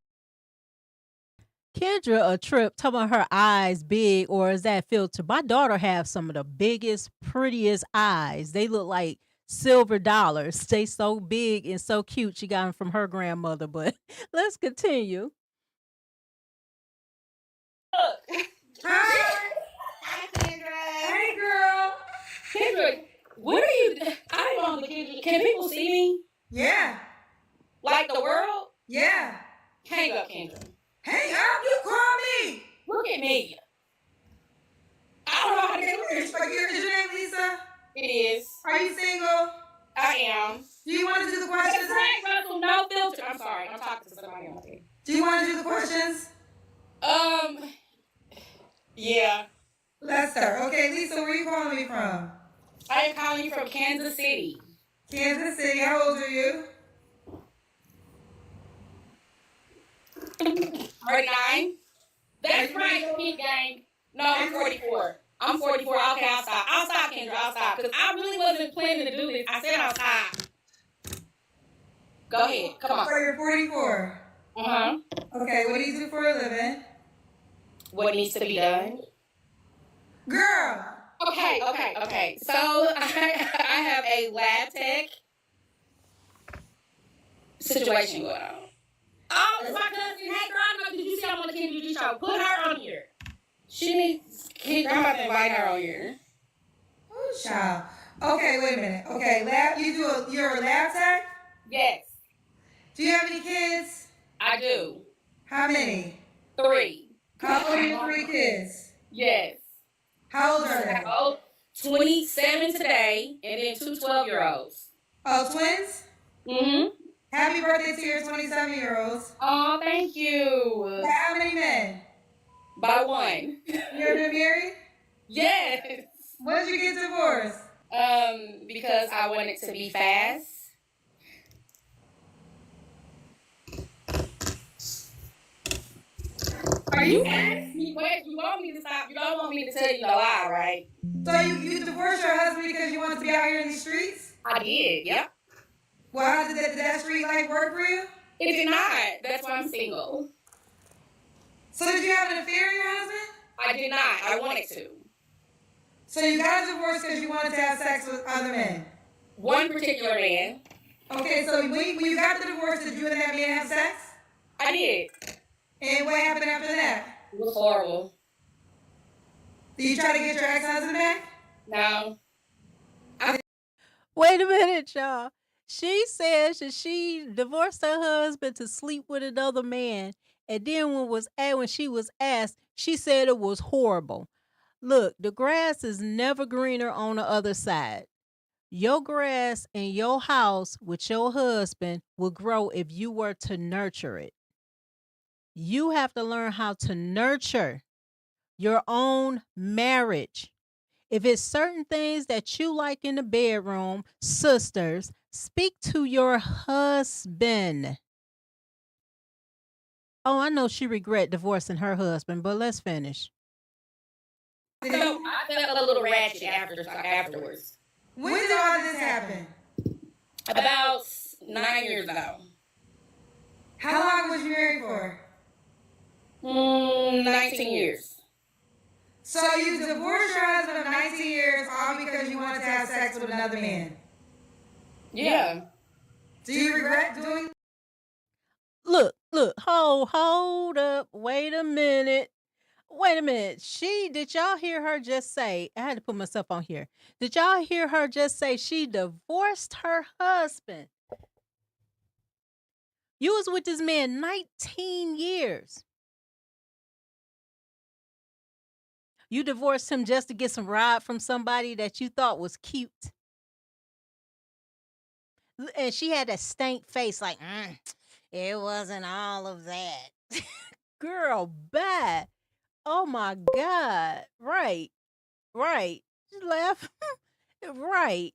B: Kendra a trip talking about her eyes big, or is that filter? My daughter have some of the biggest, prettiest eyes. They look like silver dollars. They so big and so cute. She got them from her grandmother. But let's continue.
K: Look.
I: Hi.
K: Hi, Kendra.
I: Hey, girl.
K: Kendra, what are you, I don't know, Kendra. Can people see me?
I: Yeah.
K: Like the world?
I: Yeah.
K: Hang up, Kendra.
I: Hang up. You call me.
K: Look at me. I don't know how to do this.
I: Is your name Lisa?
K: It is.
I: Are you single?
K: I am.
I: Do you want to do the questions?
K: Frank Russell, no filter. I'm sorry. I'm talking to somebody else.
I: Do you want to do the questions?
K: Yeah.
I: Let's start. Okay, Lisa, where are you calling me from?
K: I am calling you from Kansas City.
I: Kansas City. How old are you?
K: 39. That's right, Pink Gang. No, I'm 44. I'm 44. Okay, I'll stop. I'll stop, Kendra. I'll stop. Because I really wasn't planning to do this. I said I'll stop. Go ahead. Come on.
I: So you're 44.
K: Uh-huh.
I: Okay, what do you do for a living?
K: What needs to be done?
I: Girl.
K: Okay. So I have a lab tech situation going on. Oh, it's my cousin. Hey, girl, I know. Did you see I'm on the Kendra G show? Put her on here. She needs. I'm about to invite her on here.
I: Oh, child. Okay, wait a minute. Okay, you're a lab tech?
K: Yes.
I: Do you have any kids?
K: I do.
I: How many?
K: 3.
I: How old are your 3 kids?
K: Yes.
I: How old are they?
K: Oh, 27 today, and then 2 12-year-olds.
I: Oh, twins?
K: Mm-hmm.
I: Happy birthday to your 27-year-olds.
K: Oh, thank you.
I: How many men?
K: By 1.
I: You ever been married?
K: Yes.
I: When did you get divorced?
K: Because I want it to be fast. Are you asking me questions? You want me to stop? You don't want me to tell you no lie, right?
I: So you divorced your husband because you wanted to be out here in these streets?
K: I did, yep.
I: Well, how did that street life work for you?
K: It did not. That's why I'm single.
I: So did you have an affair with your husband?
K: I did not. I wanted to.
A: So you got a divorce because you wanted to have sex with other men?
K: One particular man.
A: Okay, so when you got the divorce, did you and that man have sex?
K: I did.
A: And what happened after that?
K: It was horrible.
A: Did you try to get your ex-husband back?
K: No.
B: Wait a minute, y'all. She says that she divorced her husband to sleep with another man, and then when she was asked, she said it was horrible. Look, the grass is never greener on the other side. Your grass in your house with your husband will grow if you were to nurture it. You have to learn how to nurture your own marriage. If it's certain things that you like in the bedroom, sisters, speak to your husband. Oh, I know she regret divorcing her husband, but let's finish.
K: So I felt a little ratchet afterwards.
A: When did all this happen?
K: About 9 years ago.
A: How long was you married for?
K: 19 years.
A: So you divorced your husband of 19 years all because you wanted to have sex with another man?
K: Yeah.
A: Do you regret doing?
B: Look, hold up, wait a minute. Did y'all hear her just say, I had to put myself on here. Did y'all hear her just say she divorced her husband? You was with this man 19 years. You divorced him just to get some ride from somebody that you thought was cute. And she had that stank face like, it wasn't all of that. Girl, bad. Oh my God. Right. Just laugh. Right.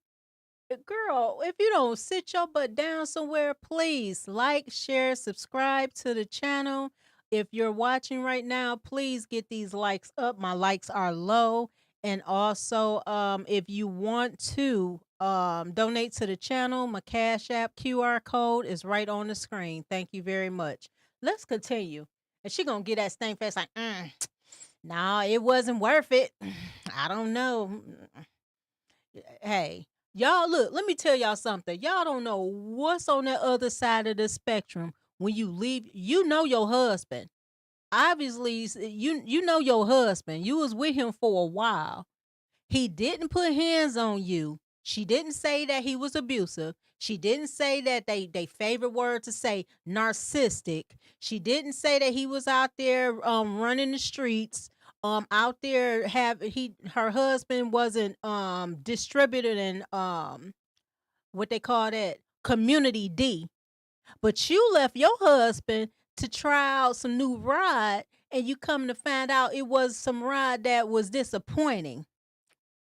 B: Girl, if you don't sit your butt down somewhere, please like, share, subscribe to the channel. If you're watching right now, please get these likes up. My likes are low. And also, if you want to donate to the channel, my Cash App QR code is right on the screen. Thank you very much. Let's continue. And she gonna get that stank face like, no, it wasn't worth it. I don't know. Hey, y'all, look, let me tell y'all something. Y'all don't know what's on that other side of the spectrum when you leave. You know your husband. Obviously, you know your husband. You was with him for a while. He didn't put hands on you. She didn't say that he was abusive. She didn't say that they favorite word to say narcissistic. She didn't say that he was out there running the streets. Out there her husband wasn't distributed in what they call that community D. But you left your husband to try out some new ride, and you come to find out it was some ride that was disappointing.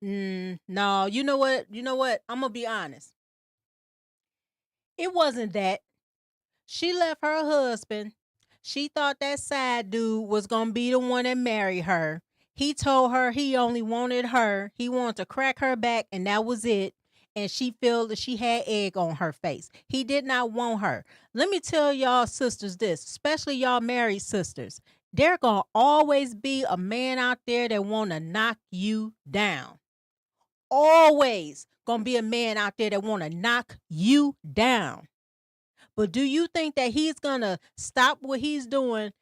B: No, you know what? I'm gonna be honest. It wasn't that. She left her husband. She thought that side dude was gonna be the one that married her. He told her he only wanted her. He wanted to crack her back, and that was it. And she felt that she had egg on her face. He did not want her. Let me tell y'all sisters this, especially y'all married sisters. There gonna always be a man out there that wanna knock you down. Always gonna be a man out there that wanna knock you down. But do you think that he's gonna stop what he's doing,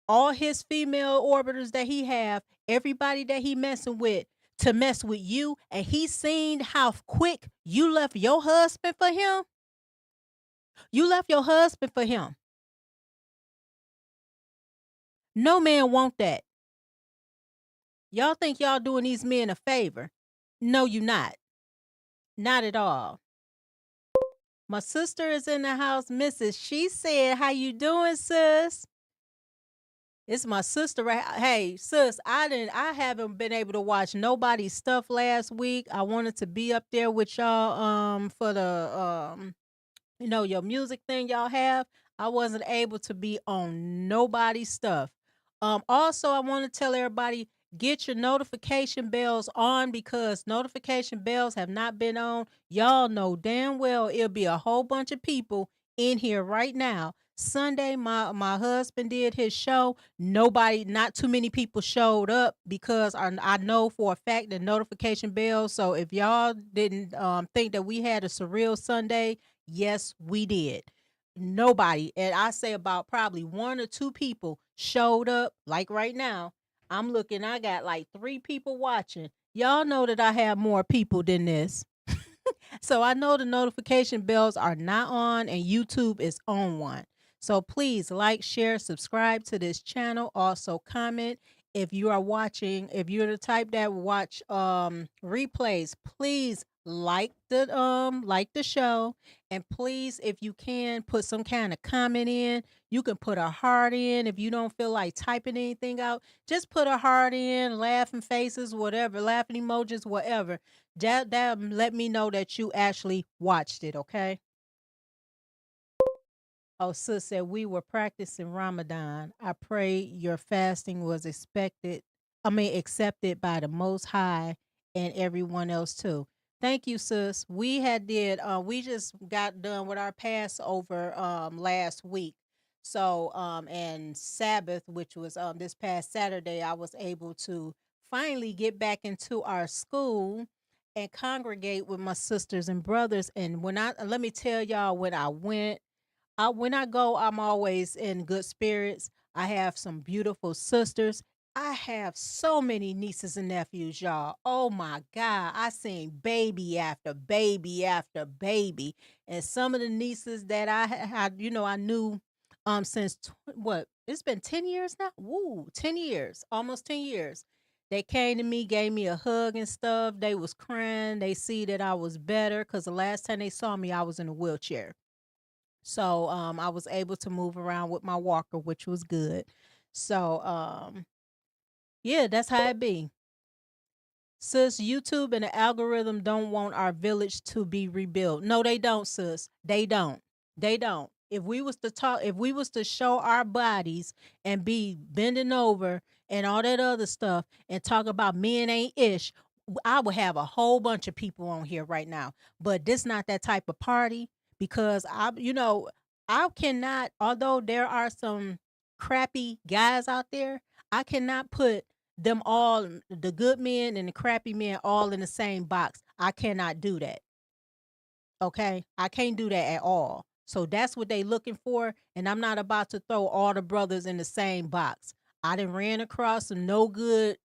B: all his female orbiters that he have, everybody that he messing with, to mess with you, and he's seen how quick you left your husband for him? You left your husband for him. No man want that. Y'all think y'all doing these men a favor. No, you not. Not at all. My sister is in the house, Mrs. She said, how you doing, sis? It's my sister, right? Hey, sis, I haven't been able to watch nobody's stuff last week. I wanted to be up there with y'all for the your music thing y'all have. I wasn't able to be on nobody's stuff. Also, I want to tell everybody, get your notification bells on, because notification bells have not been on. Y'all know damn well it'll be a whole bunch of people in here right now Sunday, my husband did his show. Not too many people showed up because I know for a fact the notification bell. So if y'all didn't think that we had a surreal Sunday, yes, we did. Nobody, and I say about probably one or two people showed up. Like right now, I'm looking. I got like 3 people watching. Y'all know that I have more people than this. So I know the notification bells are not on and YouTube is on one. So please like, share, subscribe to this channel. Also comment if you are watching, if you're the type that watch replays, please like the show, and please, if you can, put some kind of comment in. You can put a heart in if you don't feel like typing anything out. Just put a heart in, laughing faces, whatever, laughing emojis, whatever. That let me know that you actually watched it, okay? Oh, sis said we were practicing Ramadan. I pray your fasting was accepted by the Most High and everyone else too. Thank you, sis. We just got done with our Passover last week. So and Sabbath, which was this past Saturday, I was able to finally get back into our school and congregate with my sisters and brothers. And let me tell y'all, when I go, I'm always in good spirits. I have some beautiful sisters. I have so many nieces and nephews, y'all. Oh my God. I seen baby after baby after baby. And some of the nieces that I had, I knew since what? It's been 10 years now? Woo, 10 years. Almost 10 years. They came to me, gave me a hug and stuff. They was crying. They see that I was better because the last time they saw me, I was in a wheelchair. So I was able to move around with my walker, which was good. So yeah, that's how it be. Sis, YouTube and the algorithm don't want our village to be rebuilt. No, they don't, sis. They don't. They don't. If we was to show our bodies and be bending over and all that other stuff and talk about men ain't ish, I would have a whole bunch of people on here right now. But this not that type of party because I cannot, although there are some crappy guys out there, I cannot put them all, the good men and the crappy men, all in the same box. I cannot do that. Okay? I can't do that at all. So that's what they looking for, and I'm not about to throw all the brothers in the same box. I done ran across some no good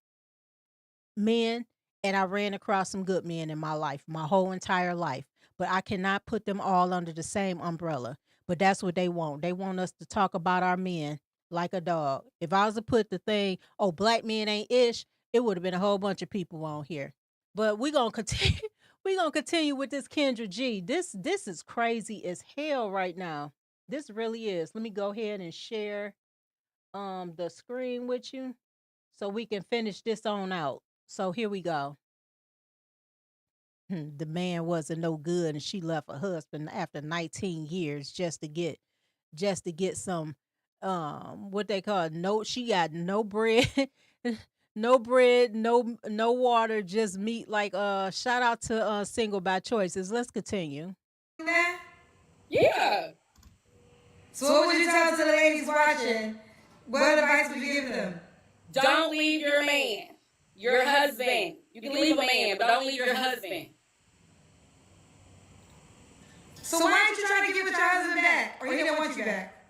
B: men, and I ran across some good men in my life, my whole entire life. But I cannot put them all under the same umbrella. But that's what they want. They want us to talk about our men like a dog. If I was to put the thing, oh, black men ain't ish, it would have been a whole bunch of people on here. But we're gonna continue. We're gonna continue with this Kendra G. This is crazy as hell right now. This really is. Let me go ahead and share the screen with you so we can finish this on out. So here we go. The man wasn't no good and she left her husband after 19 years just to get some what they call it, no, she got no bread, no bread, no water, just meat. Like shout out to Single by Choices. Let's continue.
K: Yeah.
L: So what would you tell to the ladies watching? What advice would you give them?
K: Don't leave your man, your husband. You can leave a man, but don't leave your husband.
L: So why aren't you trying to get with your husband back? Or he didn't want you back?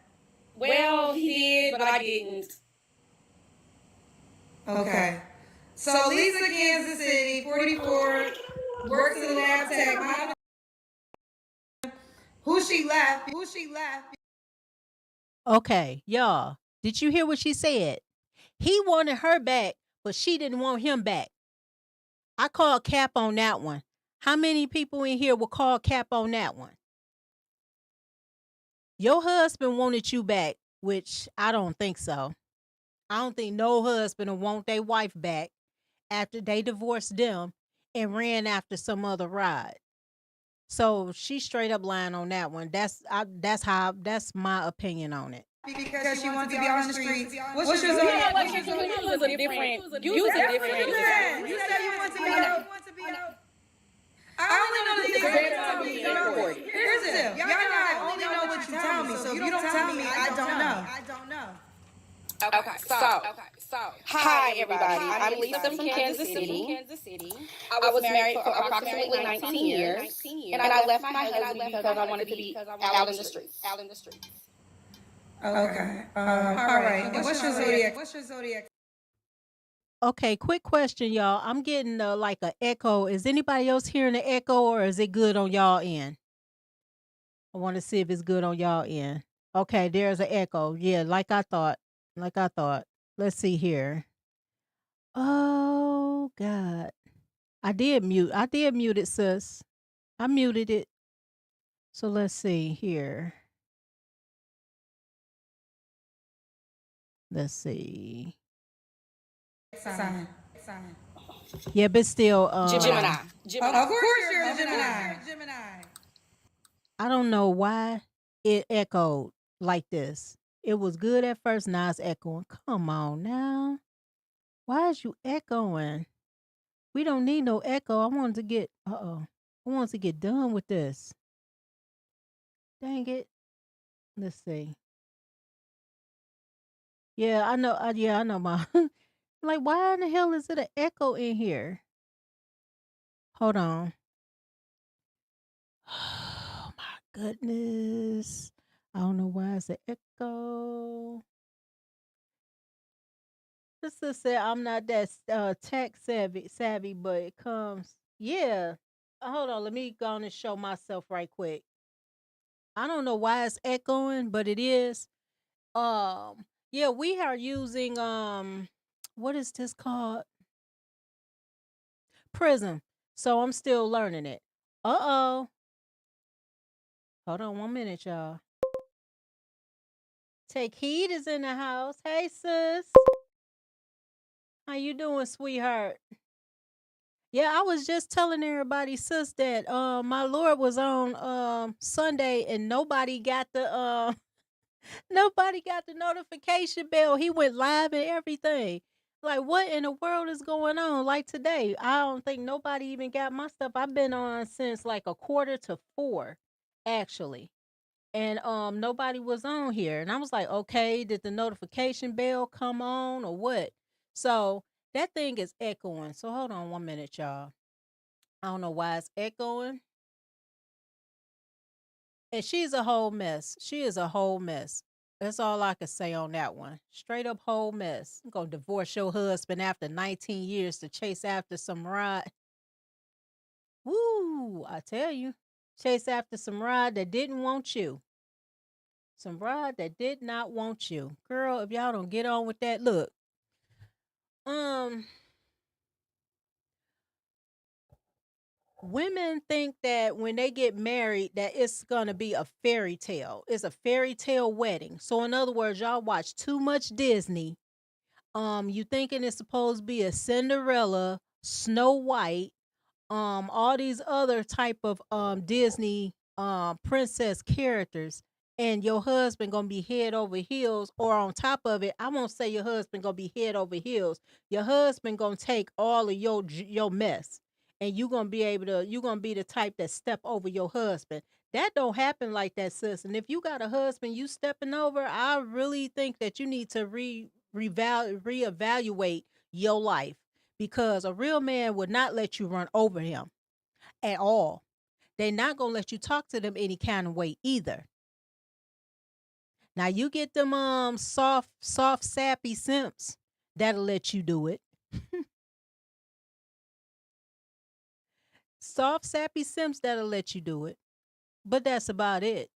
K: Well, he did, but I didn't.
L: Okay. So Lisa, Kansas City, 44, works in the lab tech. Who she left?
B: Okay, y'all, did you hear what she said? He wanted her back, but she didn't want him back. I called cap on that one. How many people in here will call cap on that one? Your husband wanted you back, which I don't think so. I don't think no husband will want their wife back after they divorced them and ran after some other ride. So she's straight up lying on that one. That's my opinion on it.
L: Because she wants to be on the streets. What's your
K: You know what? Use a different. You said
L: you want to be out. I only know the things that you tell me. Here's it. Y'all know I only know what you tell me. So if you don't tell me, I
K: Hi everybody. I'm Lisa from Kansas City. I was married for approximately 19 years, and I left my husband because I wanted to be out in the streets.
L: Okay. All right. And what's your zodiac?
B: Okay, quick question, y'all. I'm getting like an echo. Is anybody else hearing the echo, or is it good on y'all end? I want to see if it's good on y'all end. Okay, there's an echo. Yeah, like I thought. Like I thought. Let's see here. Oh God. I did mute. I did mute it, sis. I muted it. So let's see here. Let's see.
L: Sign.
B: Yeah, but still
K: Gemini.
L: Of course you're a Gemini.
B: I don't know why it echoed like this. It was good at first, now it's echoing. Come on now. Why is you echoing? We don't need no echo. I wanted to get I wanted to get done with this. Dang it. Let's see. Yeah, I know. I know my like why in the hell is it an echo in here? Hold on. Oh my goodness. I don't know why it's an echo. Sister said I'm not that tech savvy, but it comes. Yeah. Hold on, let me go on and show myself right quick. I don't know why it's echoing, but it is. Yeah, we are using what is this called? Prism. So I'm still learning it. Uh-oh. Hold on 1 minute, y'all. Take Heed is in the house. Hey sis. How you doing, sweetheart? Yeah, I was just telling everybody, sis, that my Lord was on Sunday and nobody got the nobody got the notification bell. He went live and everything. Like, what in the world is going on? Like today, I don't think nobody even got my stuff. I've been on since like 3:45, actually. And nobody was on here. And I was like, okay, did the notification bell come on or what? So that thing is echoing. So hold on 1 minute, y'all. I don't know why it's echoing. And she's a whole mess. She is a whole mess. That's all I can say on that one. Straight up whole mess. I'm gonna divorce your husband after 19 years to chase after some ride. Woo! I tell you. Chase after some ride that didn't want you. Some ride that did not want you. Girl, if y'all don't get on with that, look. Women think that when they get married that it's going to be a fairy tale. It's a fairy tale wedding. So in other words, y'all watch too much Disney. You thinking it's supposed to be a Cinderella, Snow White, all these other type of Disney princess characters, and your husband gonna be head over heels, or on top of it, I won't say your husband gonna be head over heels. Your husband gonna take all of your mess, and you gonna be the type that step over your husband. That don't happen like that, sis. And if you got a husband you stepping over, I really think that you need to reevaluate your life, because a real man would not let you run over him at all. They're not gonna let you talk to them any kind of way either. Now you get them soft sappy simps that'll let you do it. Soft sappy simps that'll let you do it. But that's about it.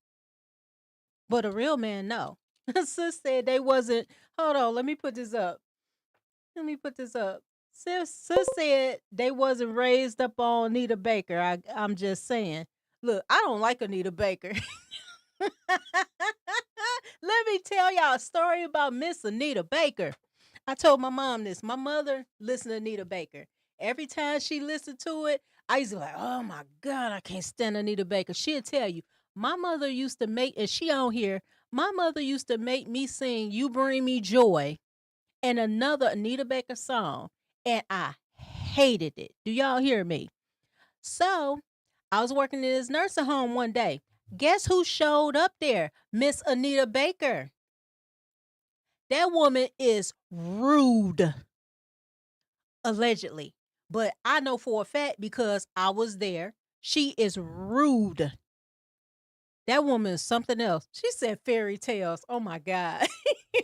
B: But a real man, no. Sis said they wasn't. Hold on, let me put this up. Sis said they wasn't raised up on Anita Baker. I'm just saying. Look, I don't like Anita Baker. Let me tell y'all a story about Miss Anita Baker. I told my mom this. My mother listened to Anita Baker. Every time she listened to it, I used to be like, oh my God, I can't stand Anita Baker. She'll tell you. My mother used to make, and she on here, my mother used to make me sing You Bring Me Joy and another Anita Baker song, and I hated it. Do y'all hear me? So I was working in this nursing home one day. Guess who showed up there? Miss Anita Baker. That woman is rude, allegedly. But I know for a fact because I was there. She is rude. That woman is something else. She said fairy tales. Oh my God. She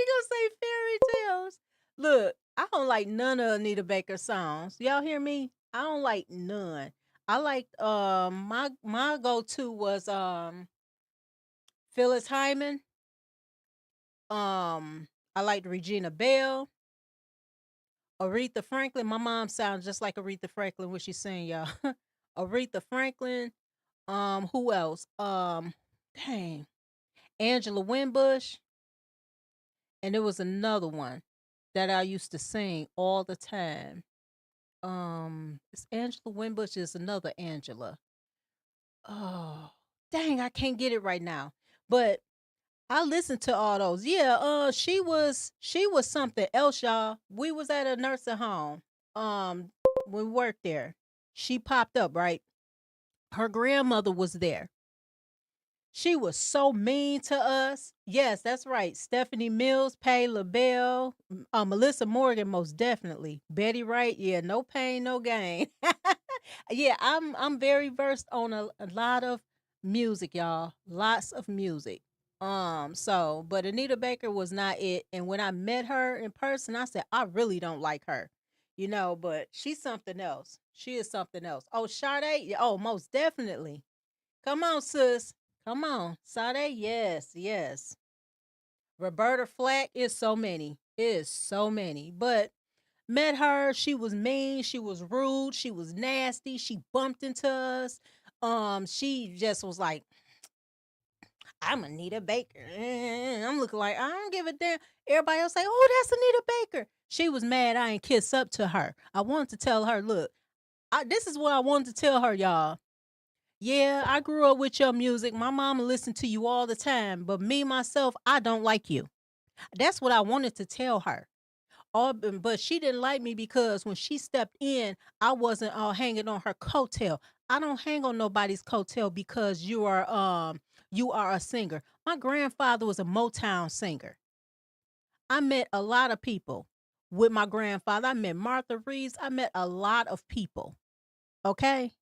B: gonna say fairy tales. Look, I don't like none of Anita Baker's songs. Y'all hear me? I don't like none. I like my go-to was Phyllis Hyman. I liked Regina Bell, Aretha Franklin. My mom sounds just like Aretha Franklin when she sing, y'all. Aretha Franklin. Who else? Dang, Angela Winbush, and there was another one that I used to sing all the time. It's Angela Winbush is another Angela. Oh, dang, I can't get it right now. But I listened to all those. Yeah, she was something else, y'all. We was at a nursing home. When we worked there. She popped up, right? Her grandmother was there. She was so mean to us. Yes, that's right. Stephanie Mills, Pay LaBelle, Melissa Morgan, most definitely. Betty Wright, yeah, no pain, no gain. Yeah, I'm very versed on a lot of music, y'all. Lots of music. But Anita Baker was not it. And when I met her in person, I said, I really don't like her. But she's something else. She is something else. Oh, Sade, yeah, oh, most definitely. Come on, sis. Come on. Sade, yes, yes. Roberta Flack is so many. It is so many. But met her, she was mean, she was rude, she was nasty, she bumped into us. She just was like, I'm Anita Baker. I'm looking like, I don't give a damn. Everybody else say, oh, that's Anita Baker. She was mad I ain't kiss up to her. I wanted to tell her, look, this is what I wanted to tell her, y'all. Yeah, I grew up with your music. My mama listened to you all the time, but me myself, I don't like you. That's what I wanted to tell her. But she didn't like me because when she stepped in, I wasn't all hanging on her coattail. I don't hang on nobody's coattail because you are a singer. My grandfather was a Motown singer. I met a lot of people with my grandfather. I met Martha Reeves. I met a lot of people. Okay?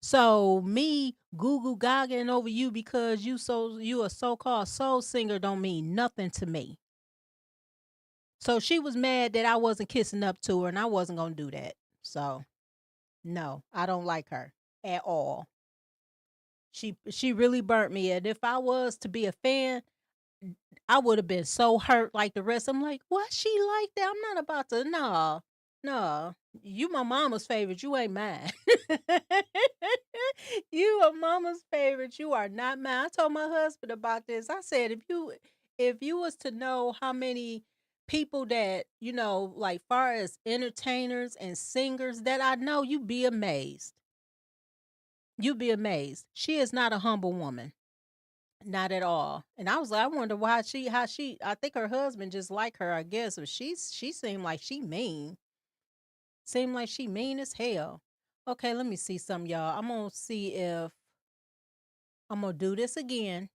B: So me goo goo gagging over you because you a so-called soul singer don't mean nothing to me. So she was mad that I wasn't kissing up to her and I wasn't gonna do that. So no, I don't like her at all. She really burnt me. And if I was to be a fan, I would have been so hurt like the rest. I'm like, what she like that? I'm not about to no. You my mama's favorite. You ain't mine. You are mama's favorite. You are not mine. I told my husband about this. I said, if you was to know how many people that, like far as entertainers and singers that I know, you'd be amazed. You'd be amazed. She is not a humble woman. Not at all. And I was like, I wonder I think her husband just like her, I guess. But she seemed like she mean. Seemed like she mean as hell. Okay, let me see some, y'all. I'm gonna see if I'm gonna do this again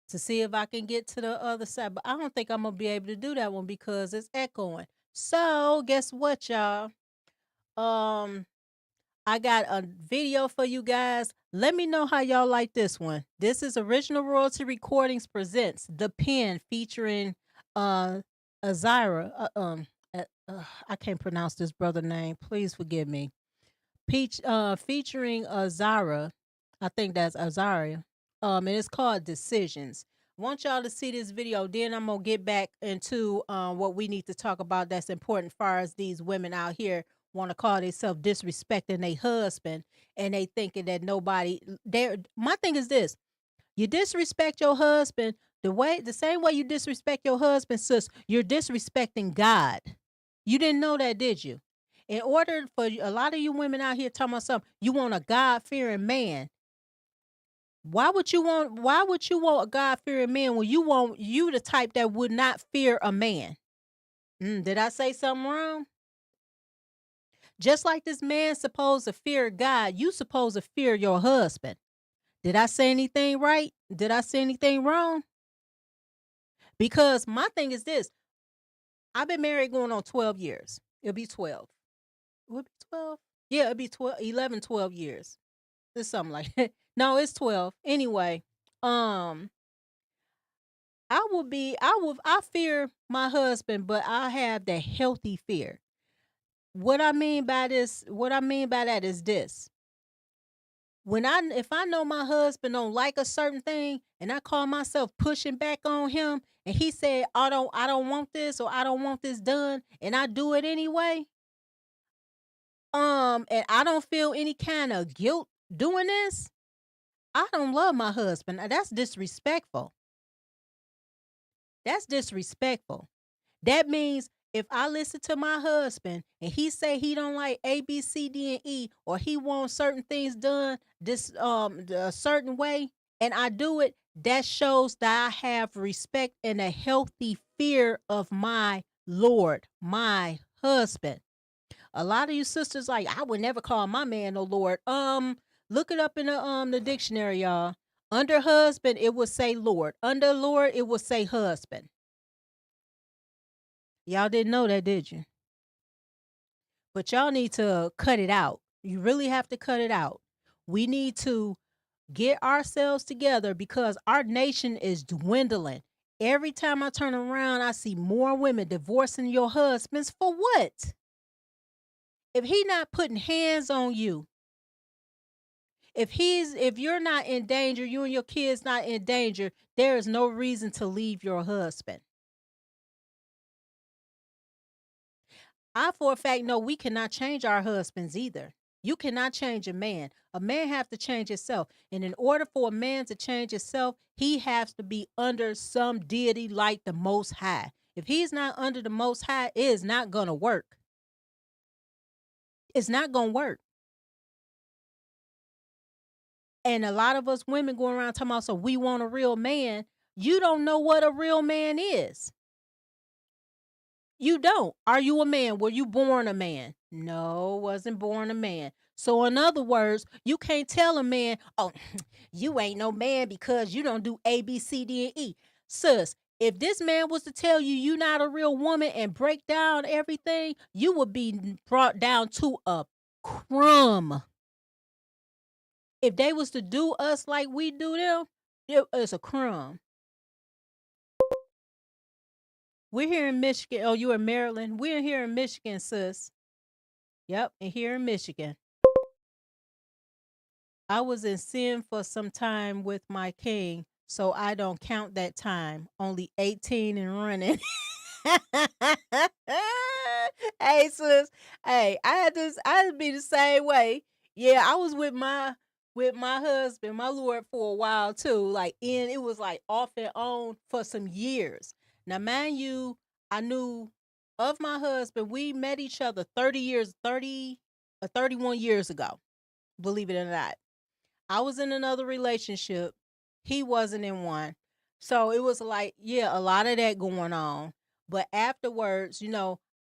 B: to see if I can get to the other side. But I don't think I'm gonna be able to do that one because it's echoing. So guess what, y'all? Um, I got a video for you guys. Let me know how y'all like this one. This is Original Royalty Recordings presents The Pen featuring Azira. I can't pronounce this brother name. Please forgive me. Featuring Azara. I think that's Azaria. And it's called Decisions. Want y'all to see this video, then I'm gonna get back into what we need to talk about that's important far as these women out here want to call themselves disrespecting their husband and they thinking that nobody there. My thing is this: you disrespect your husband the same way you disrespect your husband, sis. You're disrespecting God. You didn't know that, did you? In order for a lot of you women out here talking about something, you want a God fearing man. Why would you want a God fearing man when you the type that would not fear a man? Did I say something wrong? Just like this man supposed to fear God, you supposed to fear your husband. Did I say anything right? Did I say anything wrong? Because my thing is this. I've been married going on 12 years. It'll be 12. Would it be 12? Yeah, it'll be 12, 11, 12 years. It's something like that. No, it's 12. Anyway, um, I fear my husband, but I have the healthy fear. What I mean by that is this. If I know my husband don't like a certain thing and I call myself pushing back on him and he said I don't want this or I don't want this done and I do it anyway, and I don't feel any kind of guilt doing this, I don't love my husband. Now, that's disrespectful. That's disrespectful. That means if I listen to my husband and he say he don't like A, B, C, D, and E, or he wants certain things done this a certain way, and I do it, that shows that I have respect and a healthy fear of my Lord, my husband. A lot of you sisters like, I would never call my man no Lord. Look it up in the dictionary, y'all. Under husband, it would say Lord. Under Lord, it would say husband. Y'all didn't know that, did you? But y'all need to cut it out. You really have to cut it out. We need to get ourselves together because our nation is dwindling. Every time I turn around, I see more women divorcing your husbands for what? If he not putting hands on you, if you're not in danger, you and your kids not in danger, there is no reason to leave your husband. I for a fact know we cannot change our husbands either. You cannot change a man. A man have to change himself. And in order for a man to change himself, he has to be under some deity like the Most High. If he's not under the Most High, it is not going to work. It's not going to work. And a lot of us women going around talking about, so we want a real man. You don't know what a real man is. You don't. Are you a man? Were you born a man? No, wasn't born a man. So in other words, you can't tell a man, oh, you ain't no man because you don't do A, B, C, D, and E. Sis, if this man was to tell you you're not a real woman and break down everything, you would be brought down to a crumb. If they was to do us like we do them, it's a crumb. We're here in Michigan. Oh, you in Maryland? We're here in Michigan, sis. Yep, and here in Michigan. I was in sin for some time with my king, so I don't count that time. Only 18 and running. Hey, sis. Hey, I had to be the same way. Yeah, I was with my husband, my Lord, for a while too. Like, and it was like off and on for some years. Now, mind you, I knew of my husband. We met each other 31 years ago. Believe it or not. I was in another relationship. He wasn't in one. So it was like, yeah, a lot of that going on. But afterwards,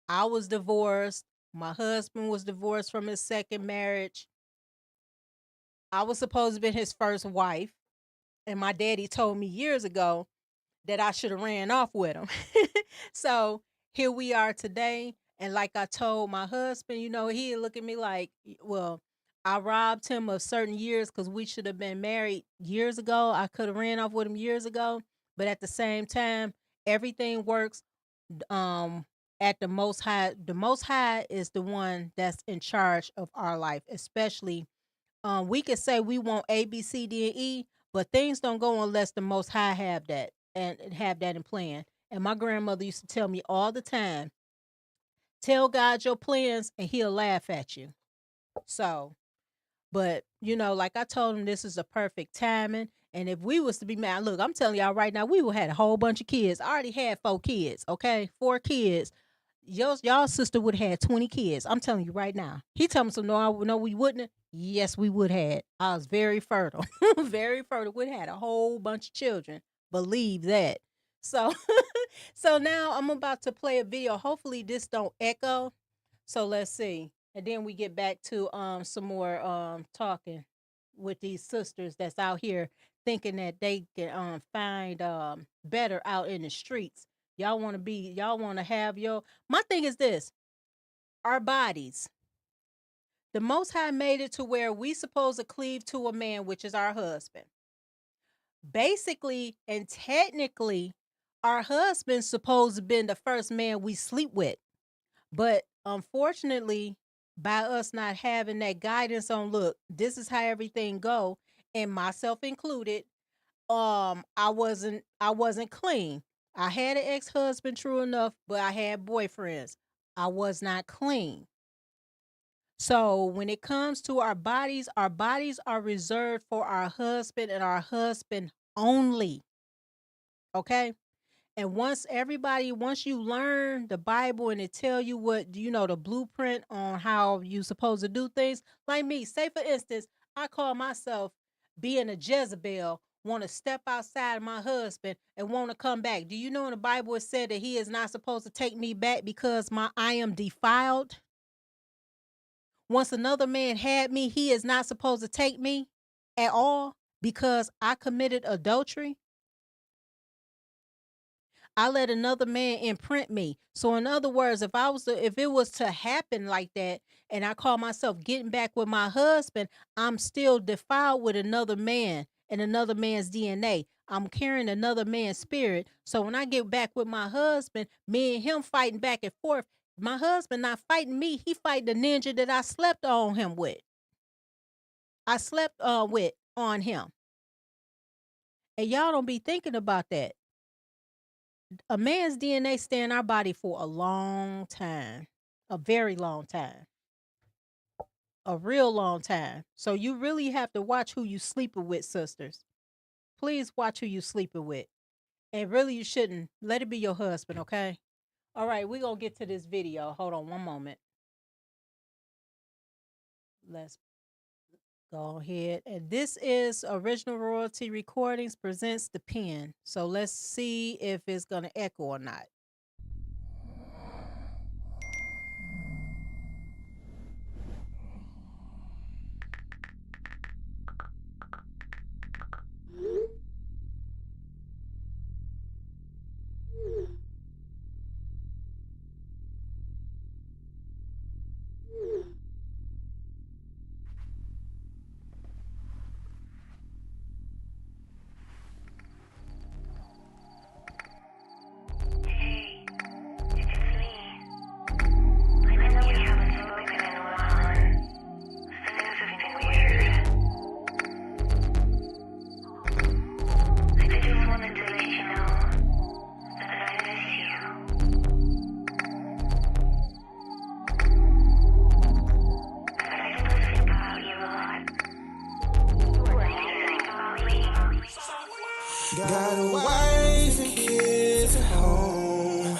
B: I was divorced. My husband was divorced from his second marriage. I was supposed to be his first wife. And my daddy told me years ago that I should have ran off with him. So here we are today. And like I told my husband, he look at me like, well, I robbed him of certain years because we should have been married years ago. I could have ran off with him years ago. But at the same time, everything works at the Most High. The Most High is the one that's in charge of our life, especially we could say we want A, B, C, D, and E, but things don't go unless the Most High have that and have that in plan. And my grandmother used to tell me all the time, tell God your plans and he'll laugh at you. So, but like I told him, this is a perfect timing. And if we was to be married, look, I'm telling y'all right now, we would have had a whole bunch of kids. I already had 4 kids, okay? 4 kids. Y'all sister would have had 20 kids. I'm telling you right now. He told me, so no, we wouldn't. Yes, we would have. I was very fertile. Very fertile. We'd had a whole bunch of children. Believe that. So so now I'm about to play a video. Hopefully this don't echo. So let's see. And then we get back to some more talking. with these sisters that's out here thinking that they can find better out in the streets. Y'all want to have your. My thing is this: our bodies. The Most High made it to where we supposed to cleave to a man, which is our husband. Basically and technically, our husband's supposed to be the first man we sleep with. But unfortunately, by us not having that guidance on, look, this is how everything go, and myself included, I wasn't clean. I had an ex-husband, true enough, but I had boyfriends. I was not clean. So when it comes to our bodies are reserved for our husband and our husband only. Okay? And once you learn the Bible and it tell you what, the blueprint on how you supposed to do things, like me, say for instance, I call myself being a Jezebel, want to step outside of my husband and want to come back. Do you know in the Bible it said that he is not supposed to take me back because I am defiled? Once another man had me, he is not supposed to take me at all because I committed adultery. I let another man imprint me. So in other words, if it was to happen like that and I call myself getting back with my husband, I'm still defiled with another man and another man's DNA. I'm carrying another man's spirit. So when I get back with my husband, me and him fighting back and forth, my husband not fighting me, he fighting the ninja that I slept on him with. I slept with on him. And y'all don't be thinking about that. A man's DNA stay in our body for a long time, a very long time, a real long time. So you really have to watch who you sleeping with, sisters. Please watch who you sleeping with. And really you shouldn't. Let it be your husband, okay? All right, we're going to get to this video. Hold on one moment. Let's go ahead. And this is Original Royalty Recordings presents The Pen. So let's see if it's going to echo or not.
A: Got a wife and kids at home,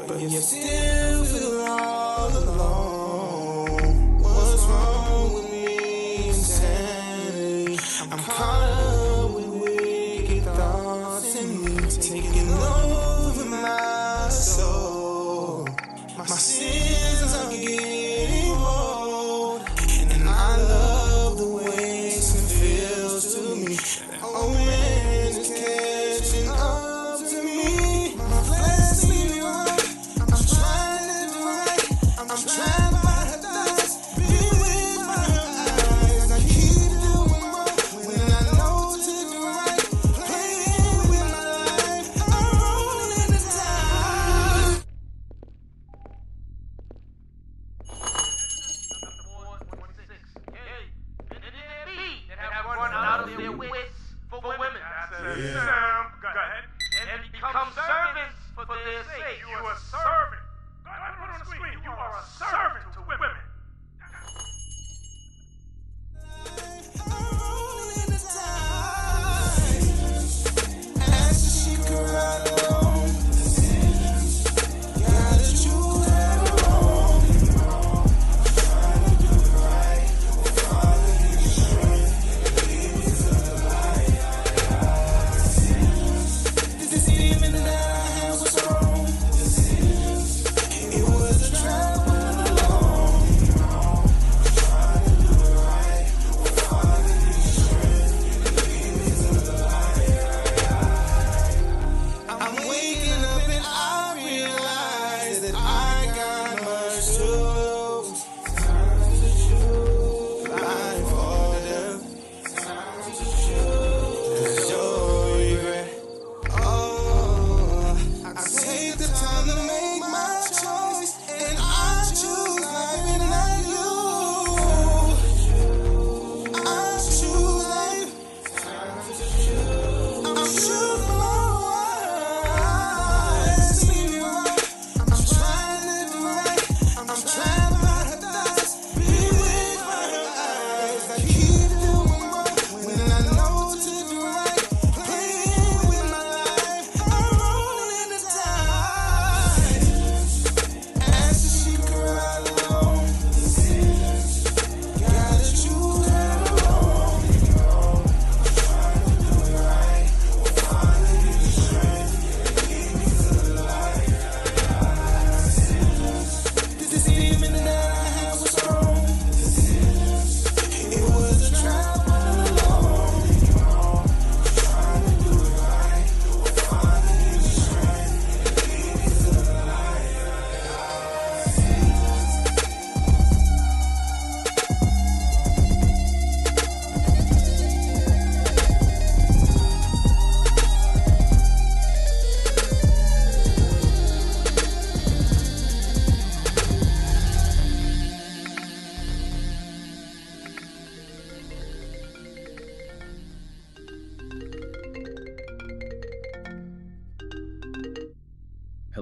A: but you still feel all alone. What's wrong with me? Insanity. I'm caught up with wicked thoughts and me taking over my soul. My sins are getting old, and I love the way it feels to me. Oh man, it's catching up to me. My flesh leaves me right. I'm trying to do right. I'm trying to find her thoughts. Be with my eyes. I keep doing wrong when I know to do right. Playing with my life. I'm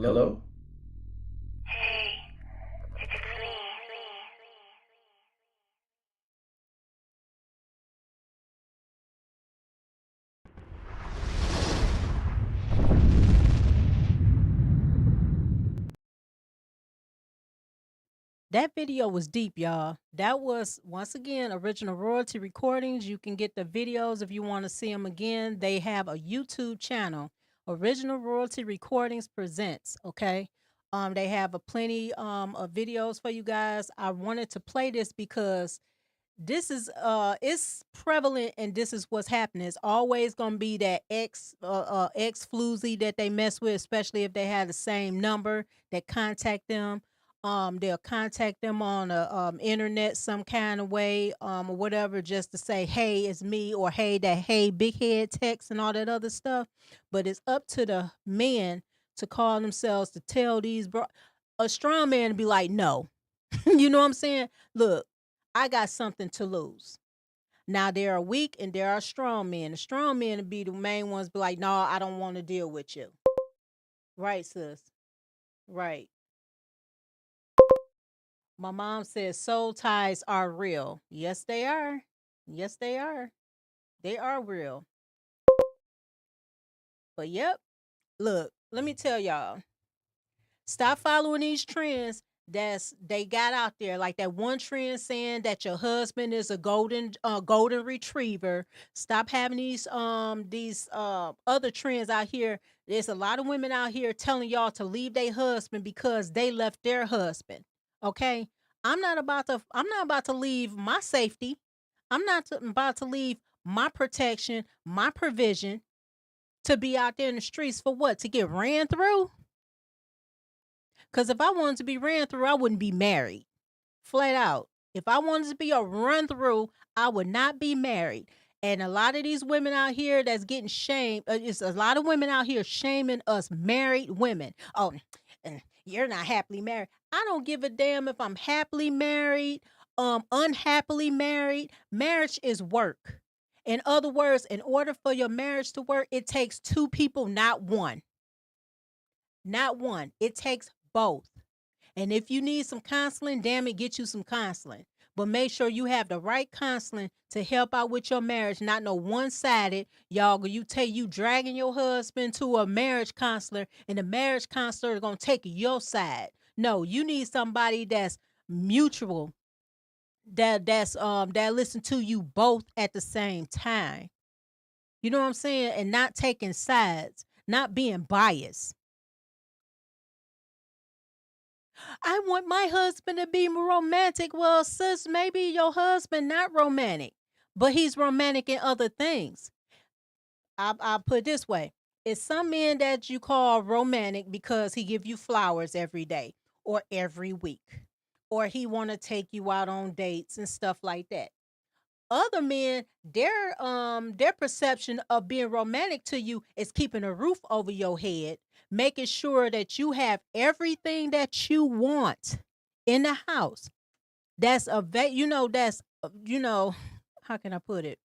M: Hello?
B: That video was deep, y'all. That was, once again, original royalty recordings. You can get the videos if you want to see them again. They have a YouTube channel, Original Royalty Recordings Presents, okay? They have a plenty of videos for you guys. I wanted to play this because this is it's prevalent and this is what's happening. It's always gonna be that ex floozy that they mess with, especially if they have the same number that contact them. They'll contact them on a internet some kind of way, or whatever, just to say, hey, it's me, or hey, that hey big head text and all that other stuff. But it's up to the men to call themselves to tell these a strong man to be like, no. You know what I'm saying? Look, I got something to lose. Now there are weak and there are strong men. The strong men would be the main ones, be like, no, I don't want to deal with you. Right, sis. Right. My mom says soul ties are real. Yes, they are. Yes, they are. They are real. But yep. Look, let me tell y'all. Stop following these trends they got out there, like that one trend saying that your husband is a golden retriever. Stop having these other trends out here. There's a lot of women out here telling y'all to leave their husband because they left their husband. Okay? I'm not about to leave my safety. About to leave my protection, my provision, to be out there in the streets for what? To get ran through? Because if I wanted to be ran through, I wouldn't be married. Flat out. If I wanted to be a run through, I would not be married. And a lot of these women out here that's getting shamed, it's a lot of women out here shaming us married women. Oh, and you're not happily married. I don't give a damn if I'm happily married, unhappily married. Marriage is work. In other words, in order for your marriage to work, it takes two people, not one. Not one. It takes both. And if you need some counseling, damn it, get you some counseling. But make sure you have the right counseling to help out with your marriage, not no one-sided. Y'all, you dragging your husband to a marriage counselor, and the marriage counselor is gonna take your side. No, you need somebody that's mutual, that listen to you both at the same time. You know what I'm saying? And not taking sides, not being biased. I want my husband to be romantic. Well, sis, maybe your husband not romantic, but he's romantic in other things. I'll put it this way. It's some men that you call romantic because he give you flowers every day or every week, or he want to take you out on dates and stuff like that. Other men, their perception of being romantic to you is keeping a roof over your head, making sure that you have everything that you want in the house. That's a vet, how can I put it?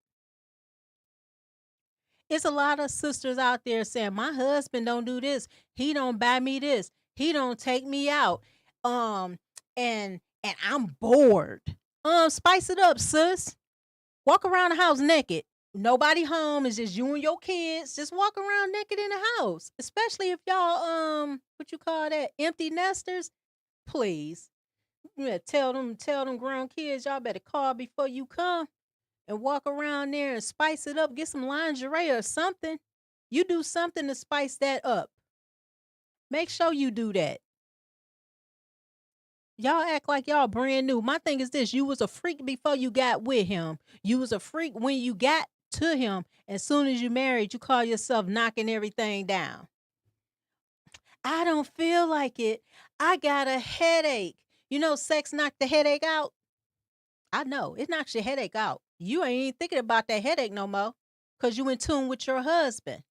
B: It's a lot of sisters out there saying, my husband don't do this. He don't buy me this. He don't take me out. And I'm bored. Spice it up, sis. Walk around the house naked. Nobody home. It's just you and your kids. Just walk around naked in the house. Especially if y'all what you call that? Empty nesters. Please. Yeah, tell them grown kids, y'all better call before you come and walk around there and spice it up. Get some lingerie or something. You do something to spice that up. Make sure you do that. Y'all act like y'all brand new. My thing is this: you was a freak before you got with him. You was a freak when you got to him. As soon as you married, you call yourself knocking everything down. I don't feel like it. I got a headache. You know, sex knocked the headache out. I know it knocks your headache out. You ain't even thinking about that headache no more, cause you in tune with your husband.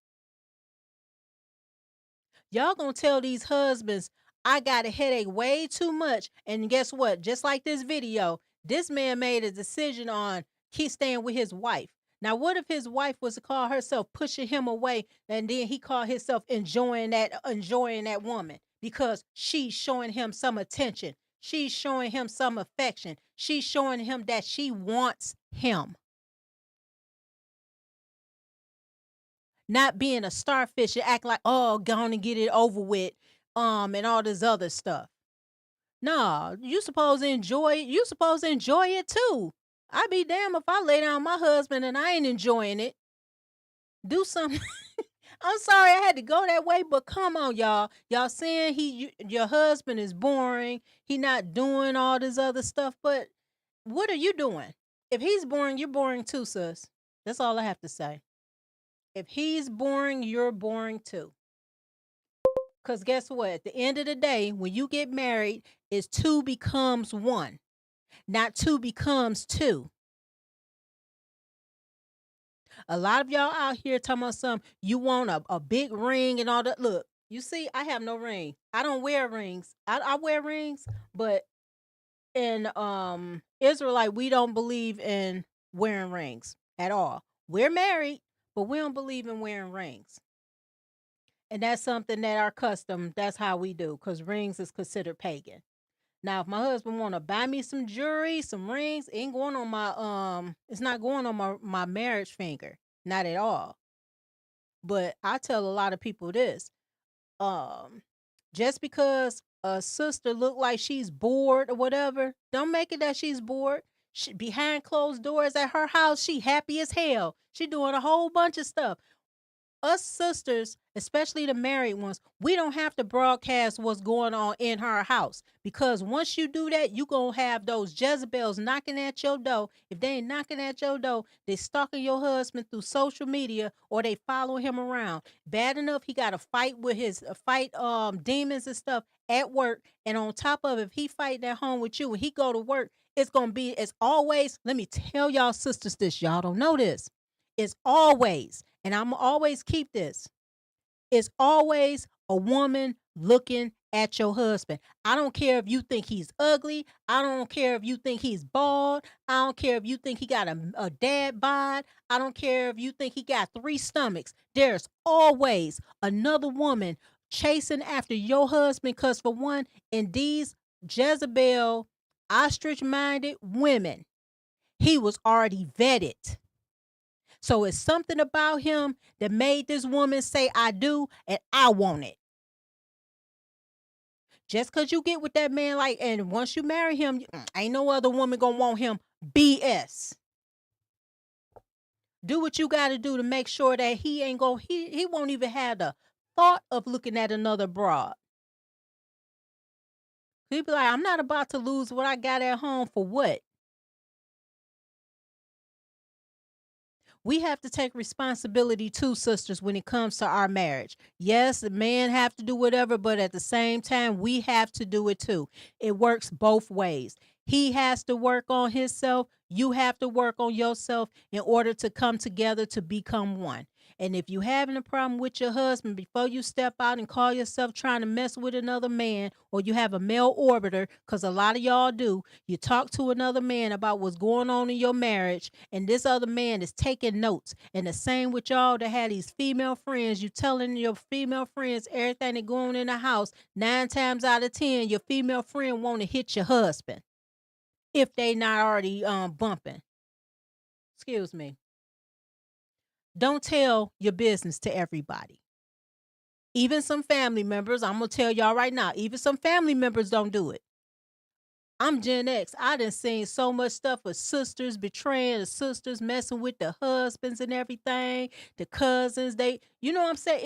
B: Y'all gonna tell these husbands, I got a headache way too much. And guess what? Just like this video, this man made a decision on keep staying with his wife. Now, what if his wife was to call herself pushing him away, and then he called himself enjoying that woman because she's showing him some attention. She's showing him some affection. She's showing him that she wants him. Not being a starfish and act like, oh, go on and get it over with, and all this other stuff. No, you supposed to enjoy it. You supposed to enjoy it too. I'd be damned if I lay down my husband and I ain't enjoying it. Do something. I'm sorry I had to go that way, but come on, y'all. Y'all saying your husband is boring. He not doing all this other stuff, but what are you doing? If he's boring, you're boring too, sis. That's all I have to say. If he's boring, you're boring too. Because guess what? At the end of the day, when you get married, it's 2 becomes 1, not 2 becomes 2. A lot of y'all out here talking about something, you want a big ring and all that. Look, you see, I have no ring. I don't wear rings. I wear rings, but in Israelite, we don't believe in wearing rings at all. We're married, but we don't believe in wearing rings. And that's something that our custom, that's how we do, because rings is considered pagan. Now, if my husband want to buy me some jewelry, some rings, it ain't going on my it's not going on my marriage finger. Not at all. But I tell a lot of people this. Just because a sister look like she's bored or whatever, don't make it that she's bored. Behind closed doors at her house, she happy as hell. She doing a whole bunch of stuff. Us sisters, especially the married ones, we don't have to broadcast what's going on in her house, because once you do that, you gonna have those Jezebels knocking at your door. If they ain't knocking at your door, they stalking your husband through social media, or they follow him around. Bad enough he got to fight with his demons and stuff at work, and on top of it, if he fighting at home with you and he go to work, it's gonna be, as always. Let me tell y'all sisters this, y'all don't know this. It's always, and I'm always keep this, it's always a woman looking at your husband. I don't care if you think he's ugly. I don't care if you think he's bald. I don't care if you think he got a dad bod. I don't care if you think he got 3 stomachs. There's always another woman chasing after your husband, because for one, in these Jezebel, ostrich-minded women, he was already vetted. So it's something about him that made this woman say, I do, and I want it. Just because you get with that man, like, and once you marry him, ain't no other woman gonna want him. BS. Do what you got to do to make sure that he ain't gonna, he won't even have the thought of looking at another broad. He'd be like, I'm not about to lose what I got at home for what? We have to take responsibility too, sisters, when it comes to our marriage. Yes, the man have to do whatever, but at the same time, we have to do it too. It works both ways. He has to work on himself. You have to work on yourself in order to come together to become one. And if you having a problem with your husband, before you step out and call yourself trying to mess with another man, or you have a male orbiter, because a lot of y'all do, you talk to another man about what's going on in your marriage, and this other man is taking notes. And the same with y'all that had these female friends, you telling your female friends everything that going on in the house. 9 times out of 10, your female friend want to hit your husband if they not already bumping. Excuse me. Don't tell your business to everybody. Even some family members, I'm going to tell y'all right now, even some family members don't do it. I'm Gen X. I done seen so much stuff with sisters betraying the sisters, messing with the husbands and everything, the cousins, you know what I'm saying?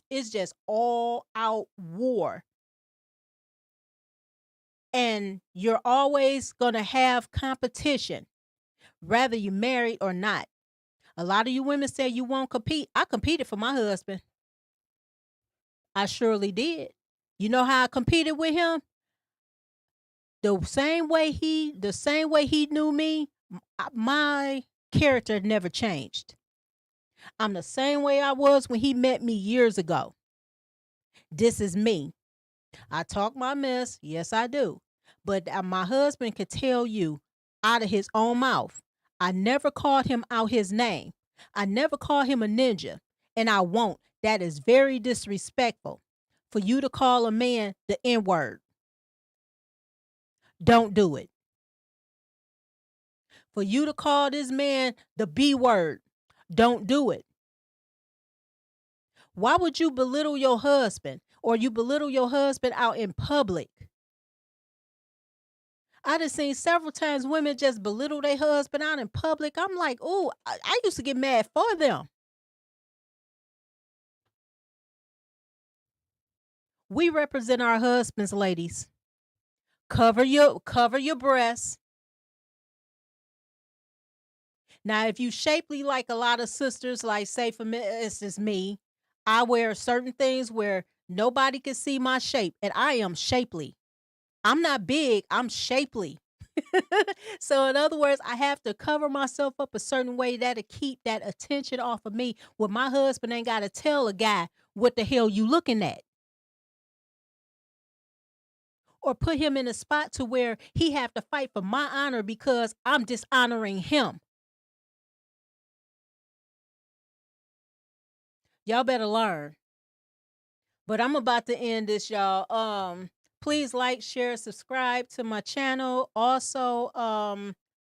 B: It's just all out war. And you're always going to have competition, whether you're married or not. A lot of you women say you won't compete. I competed for my husband. I surely did. You know how I competed with him? The same way he knew me, my character never changed. I'm the same way I was when he met me years ago. This is me. I talk my mess. Yes, I do. But my husband could tell you out of his own mouth, I never called him out his name. I never called him a ninja, and I won't. That is very disrespectful. for you to call a man the N-word. Don't do it. For you to call this man the B-word. Don't do it. Why would you belittle your husband or you belittle your husband out in public? I done seen several times women just belittle their husband out in public. I'm like, ooh, I used to get mad for them. We represent our husbands, ladies. Cover your breasts. Now, if you shapely like a lot of sisters, like say for me, it's just me, I wear certain things where nobody can see my shape, and I am shapely. I'm not big, I'm shapely. So in other words, I have to cover myself up a certain way that'll keep that attention off of me. Where my husband ain't got to tell a guy what the hell you looking at, or put him in a spot to where he have to fight for my honor because I'm dishonoring him. Y'all better learn. But I'm about to end this, y'all. Please like, share, subscribe to my channel. Also,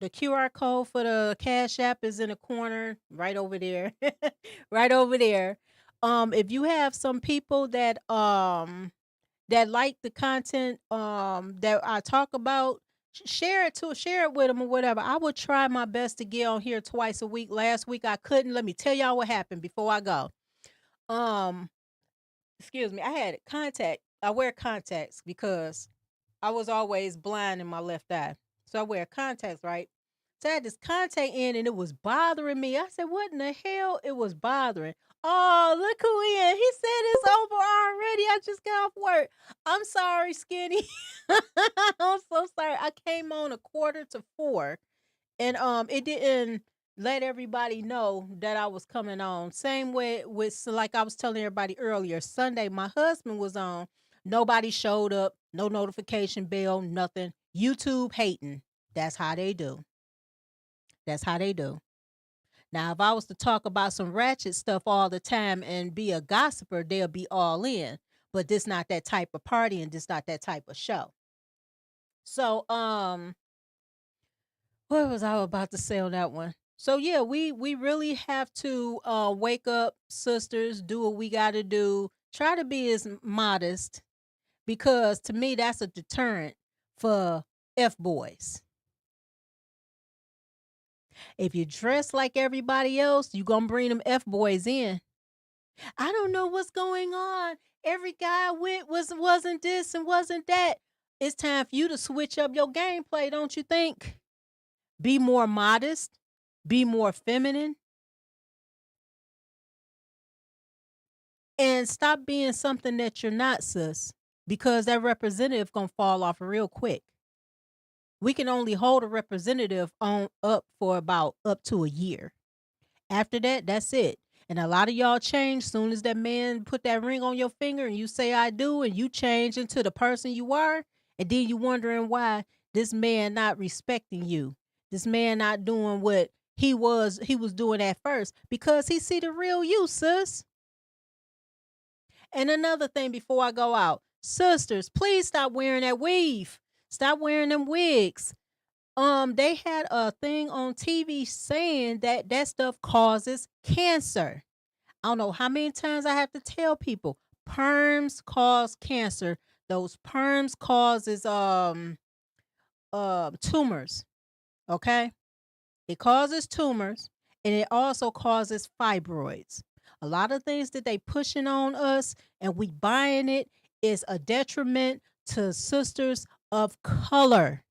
B: the QR code for the Cash App is in the corner right over there. Right over there. If you have some people that like the content that I talk about, share it with them or whatever. I would try my best to get on here twice a week. Last week I couldn't. Let me tell y'all what happened before I go. Excuse me, I had contact. I wear contacts because I was always blind in my left eye. So I wear contacts, right? So I had this contact in and it was bothering me. I said, what in the hell? It was bothering. Oh, look who in. He said it's over already. I just got off work. I'm sorry, Skinny. I'm so sorry. I came on 3:45 and it didn't let everybody know that I was coming on. Same way with, like I was telling everybody earlier, Sunday my husband was on. Nobody showed up, no notification bell, nothing. YouTube hating. That's how they do. That's how they do. Now, if I was to talk about some ratchet stuff all the time and be a gossiper, they'll be all in. But this not that type of party and this not that type of show. So, what was I about to say on that one? So yeah, we really have to wake up, sisters, do what we got to do. Try to be as modest because to me that's a deterrent for F boys. If you dress like everybody else, you going to bring them F boys in. I don't know what's going on. Every guy I went wasn't this and wasn't that. It's time for you to switch up your gameplay, don't you think? Be more modest, be more feminine, and stop being something that you're not, sis, because that representative gonna fall off real quick. We can only hold a representative on up for about up to a year. After that, that's it. And a lot of y'all change soon as that man put that ring on your finger and you say I do and you change into the person you are, and then you wondering why this man not respecting you. This man not doing what he was doing at first because he see the real you, sis. And another thing before I go out, sisters, please stop wearing that weave. Stop wearing them wigs. They had a thing on TV saying that that stuff causes cancer. I don't know how many times I have to tell people perms cause cancer. Those perms causes tumors. Okay? It causes tumors and it also causes fibroids. A lot of things that they pushing on us and we buying it is a detriment to sisters of color.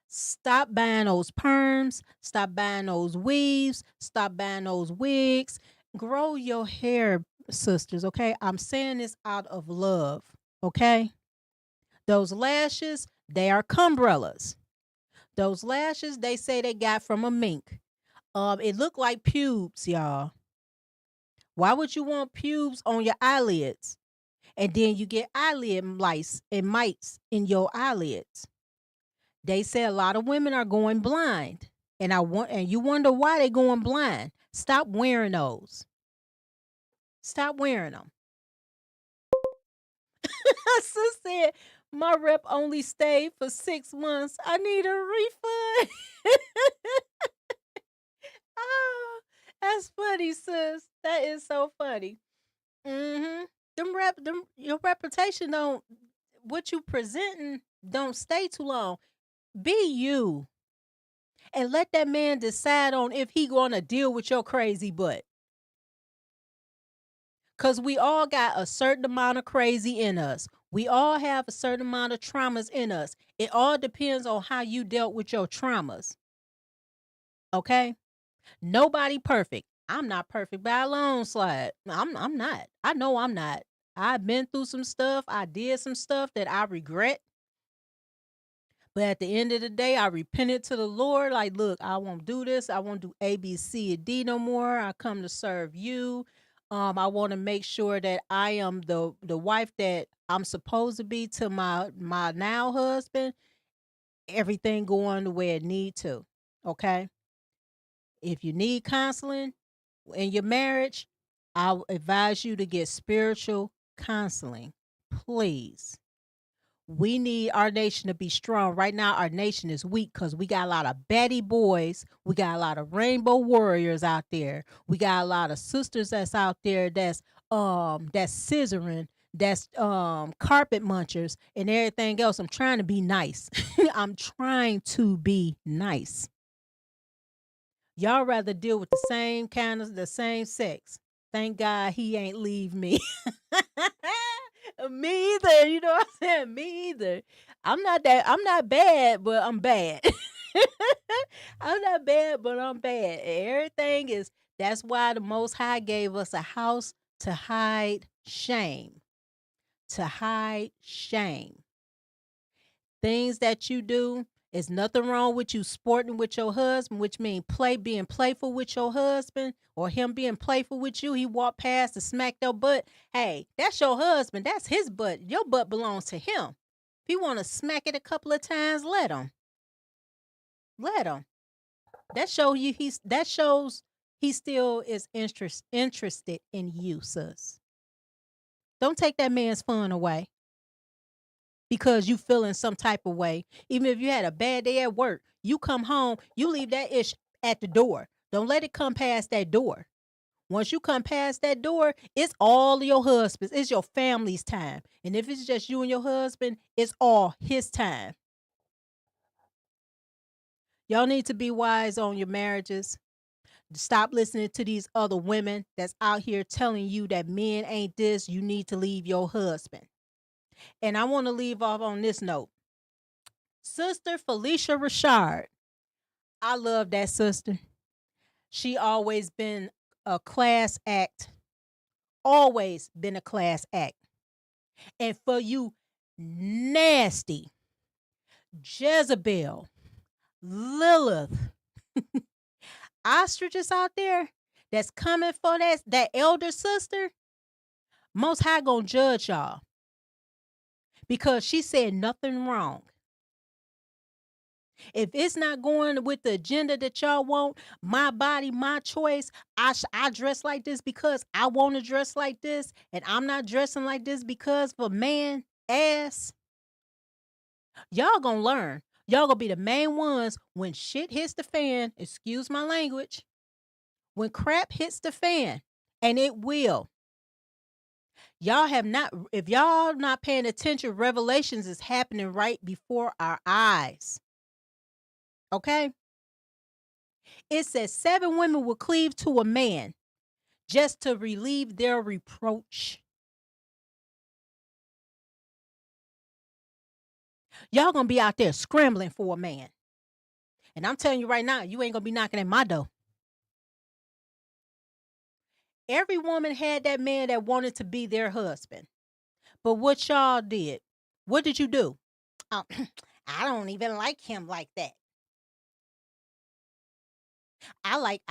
B: Stop buying those perms. Stop buying those weaves. Stop buying those wigs. Grow your hair, sisters, okay? I'm saying this out of love, okay? Those lashes, they are cumbrellas. Those lashes, they say they got from a mink. It looked like pubes, y'all. Why would you want pubes on your eyelids? And then you get eyelid lice and mites in your eyelids. They say a lot of women are going blind. And you wonder why they're going blind. Stop wearing those. Stop wearing them. Sis said, my rep only stayed for 6 months. I need a refund. Oh, that's funny, sis. That is so funny. Mm-hmm. Your reputation don't, what you presenting don't stay too long. Be you. And let that man decide on if he gonna deal with your crazy butt. Cause we all got a certain amount of crazy in us. We all have a certain amount of traumas in us. It all depends on how you dealt with your traumas. Okay? Nobody perfect. I'm not perfect by a long slide. I'm not. I know I'm not. I've been through some stuff. I did some stuff that I regret. But at the end of the day, I repented to the Lord. Like, look, I won't do this. I won't do A, B, C, and D no more. I come to serve you. I want to make sure that I am the wife that I'm supposed to be to my now husband. Everything going the way it need to. Okay. If you need counseling in your marriage, I advise you to get spiritual counseling. Please. We need our nation to be strong. Right now, our nation is weak because we got a lot of baddie boys. We got a lot of rainbow warriors out there. We got a lot of sisters that's out there that's scissoring, that's carpet munchers and everything else. I'm trying to be nice. I'm trying to be nice. Y'all rather deal with the same sex. Thank God he ain't leave me. Me either. You know what I'm saying? Me either. I'm not bad, but I'm bad. I'm not bad, but I'm bad. And everything is, that's why the Most High gave us a house to hide shame. To hide shame. Things that you do, is nothing wrong with you sporting with your husband, which means being playful with your husband or him being playful with you. He walked past and smacked your butt. Hey, that's your husband. That's his butt. Your butt belongs to him. If he want to smack it a couple of times, let him. Let him. That shows he still is interested in you, sis. Don't take that man's fun away because you feeling some type of way. Even if you had a bad day at work, you come home, you leave that ish at the door. Don't let it come past that door. Once you come past that door, it's all your husband's. It's your family's time. And if it's just you and your husband, it's all his time. Y'all need to be wise on your marriages. Stop listening to these other women that's out here telling you that men ain't this. You need to leave your husband. And I want to leave off on this note. Sister Felicia Rashard. I love that sister. She always been a class act. Always been a class act. And for you nasty Jezebel, Lilith, ostriches out there that's coming for that elder sister, Most High gonna judge y'all because she said nothing wrong. If it's not going with the agenda that y'all want, my body, my choice, I dress like this because I want to dress like this, and I'm not dressing like this because of a man ass. Y'all gonna learn. Y'all gonna be the main ones when shit hits the fan, excuse my language, when crap hits the fan, and it will. If y'all not paying attention, revelations is happening right before our eyes. Okay? It says 7 women will cleave to a man just to relieve their reproach. Y'all gonna be out there scrambling for a man. And I'm telling you right now, you ain't gonna be knocking at my door. Every woman had that man that wanted to be their husband. But what y'all did? What did you do? Oh, I don't even like him like that. I like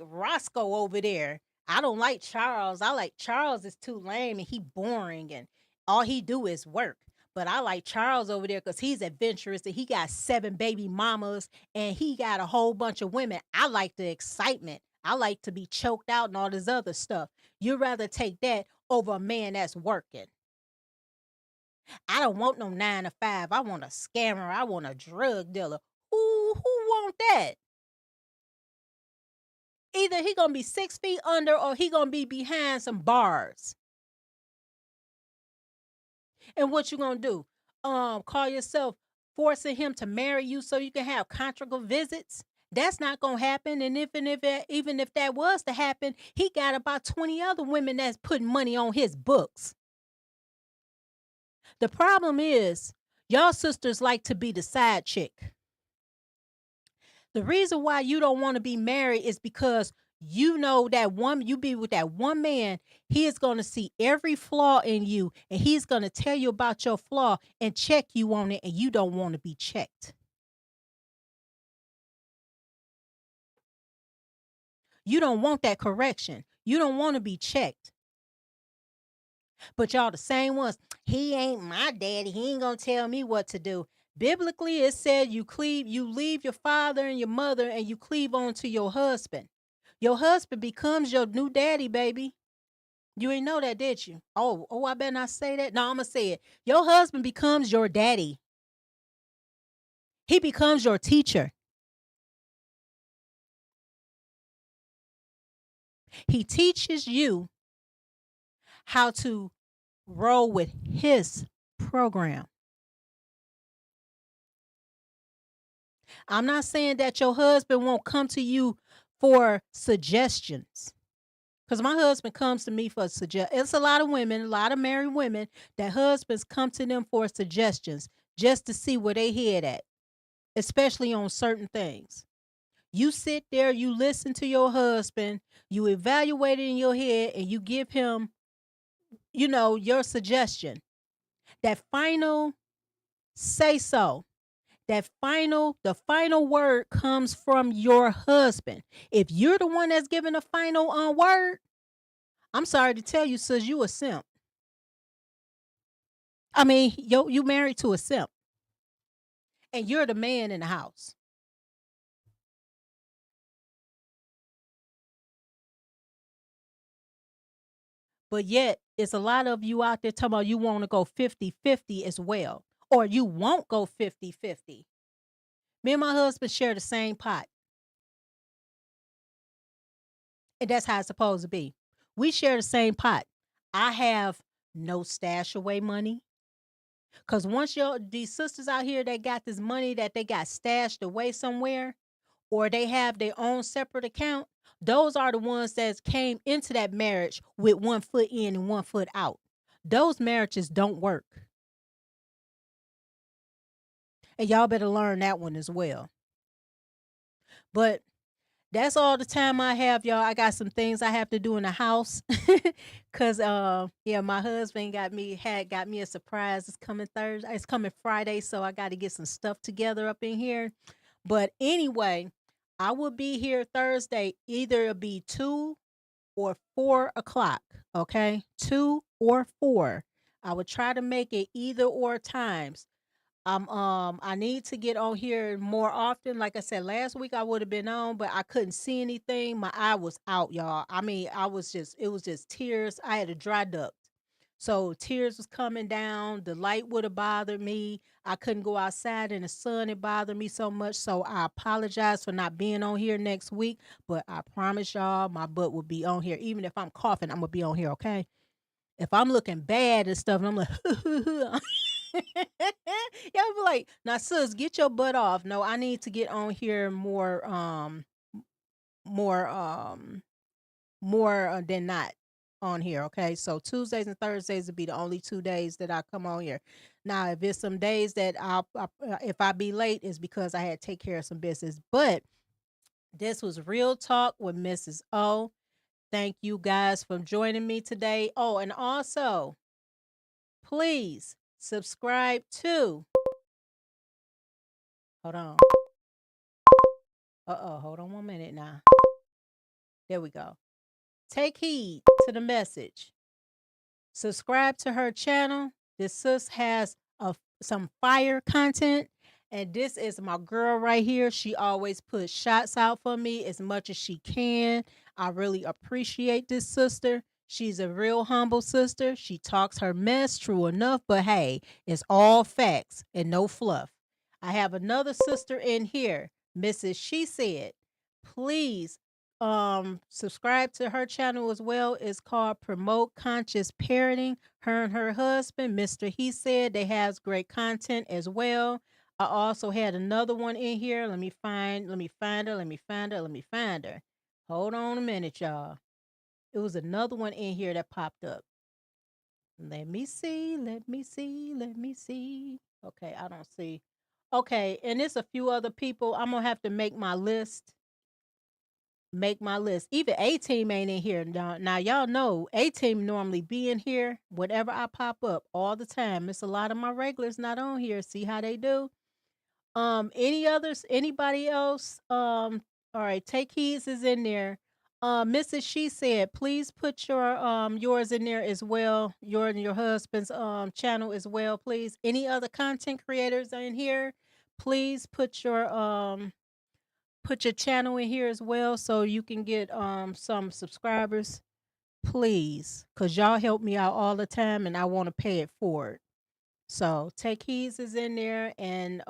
B: Roscoe over there. I don't like Charles. I like Charles is too lame and he boring and all he do is work. But I like Charles over there because he's adventurous and he got 7 baby mamas and he got a whole bunch of women. I like the excitement. I like to be choked out and all this other stuff. You'd rather take that over a man that's working. I don't want no 9 to 5. I want a scammer. I want a drug dealer. Who want that? Either he gonna be 6 feet under or he gonna be behind some bars. And what you gonna do? Call yourself forcing him to marry you so you can have conjugal visits? That's not gonna happen. And even if that was to happen, he got about 20 other women that's putting money on his books. The problem is, y'all sisters like to be the side chick. The reason why you don't want to be married is because you know that you be with that one man, he is going to see every flaw in you and he's going to tell you about your flaw and check you on it, and you don't want to be checked. You don't want that correction. You don't want to be checked. But y'all the same ones. He ain't my daddy. He ain't going to tell me what to do. Biblically, it said you leave your father and your mother and you cleave on to your husband. Your husband becomes your new daddy, baby. You ain't know that, did you? Oh, I better not say that. No, I'm going to say it. Your husband becomes your daddy. He becomes your teacher. He teaches you how to roll with his program. I'm not saying that your husband won't come to you for suggestions. Because my husband comes to me for suggestions. It's a lot of women, a lot of married women, that husbands come to them for suggestions just to see where they head at, especially on certain things. You sit there, you listen to your husband, you evaluate it in your head, and you give him, your suggestion. That final say so. The final word comes from your husband. If you're the one that's giving the final word, I'm sorry to tell you, sis, you a simp. I mean, you married to a simp. And you're the man in the house. But yet, it's a lot of you out there talking about you want to go 50-50 as well. Or you won't go 50-50. Me and my husband share the same pot. And that's how it's supposed to be. We share the same pot. I have no stash away money. Because once these sisters out here that got this money that they got stashed away somewhere, or they have their own separate account, those are the ones that came into that marriage with one foot in and one foot out. Those marriages don't work. And y'all better learn that one as well. But that's all the time I have, y'all. I got some things I have to do in the house. Cause my husband got me a surprise. It's coming Thursday. It's coming Friday, so I got to get some stuff together up in here. But anyway, I will be here Thursday. Either it'll be 2 or 4 o'clock. Okay, 2 or 4. I would try to make it either or times. I need to get on here more often. Like I said, last week I would have been on, but I couldn't see anything. My eye was out, y'all. I mean, it was just tears. I had a dry duct. So tears was coming down. The light would have bothered me. I couldn't go outside in the sun. It bothered me so much. So I apologize for not being on here next week. But I promise y'all my butt will be on here. Even if I'm coughing, I'm going to be on here, okay? If I'm looking bad and stuff, and I'm like, y'all be like, now, sis, get your butt off. No, I need to get on here more than not on here, okay? So Tuesdays and Thursdays will be the only 2 days that I come on here. Now, if it's some days that if I be late, it's because I had to take care of some business. But this was Real Talk with Mrs. O. Thank you guys for joining me today. Oh, and also, please subscribe to. Hold on. Hold on 1 minute now. There we go. Take heed to the message. Subscribe to her channel. This sis has some fire content. And this is my girl right here. She always puts shots out for me as much as she can. I really appreciate this sister. She's a real humble sister. She talks her mess, true enough, but hey, it's all facts and no fluff. I have another sister in here, Mrs. She Said. Please subscribe to her channel as well. It's called Promote Conscious Parenting. Her and her husband, Mr. He Said, they has great content as well. I also had another one in here. Let me find her. Hold on a minute, y'all. It was another one in here that popped up. Let me see. Okay, I don't see. Okay, and there's a few other people. I'm gonna have to make my list. Even A-Team ain't in here. Now y'all know A-Team normally be in here whenever I pop up all the time. It's a lot of my regulars not on here. See how they do? Anybody else? All right, Take Heeds is in there. Mrs. She Said, please put your yours in there as well. Your and your husband's channel as well, please. Any other content creators are in here? Please put your channel in here as well so you can get some subscribers. Please, cause y'all help me out all the time and I want to pay it forward. So Take Heeds is in there and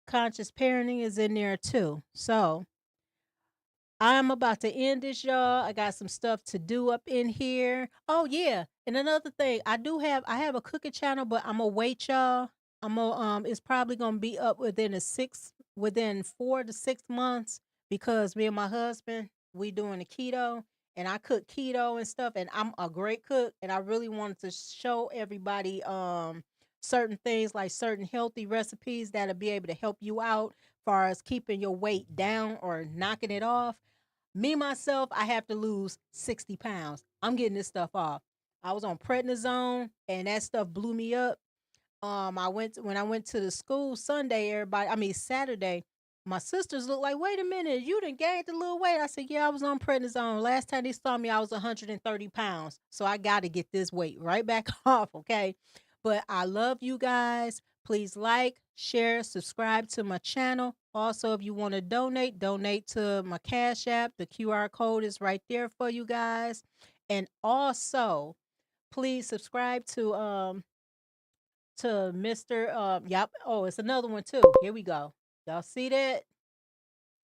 B: Conscious Parenting is in there too. So I'm about to end this, y'all. I got some stuff to do up in here. Oh yeah, and another thing, I have a cooking channel, but I'm gonna wait, y'all. It's probably gonna be up within 4 to 6 months because me and my husband we doing the keto, and I cook keto and stuff, and I'm a great cook, and I really wanted to show everybody certain things like certain healthy recipes that'll be able to help you out far as keeping your weight down or knocking it off. Me myself, I have to lose 60 pounds. I'm getting this stuff off. I was on prednisone and that stuff blew me up. When I went to the school Saturday, my sisters looked like, wait a minute, you done gained a little weight. I said, yeah, I was on prednisone. Last time they saw me, I was 130 pounds. So I got to get this weight right back off, okay? But I love you guys. Please like, share, subscribe to my channel. Also, if you want to donate to my Cash App. The QR code is right there for you guys. And also, please subscribe to Mr. Yep. Oh, it's another one too. Here we go. Y'all see that?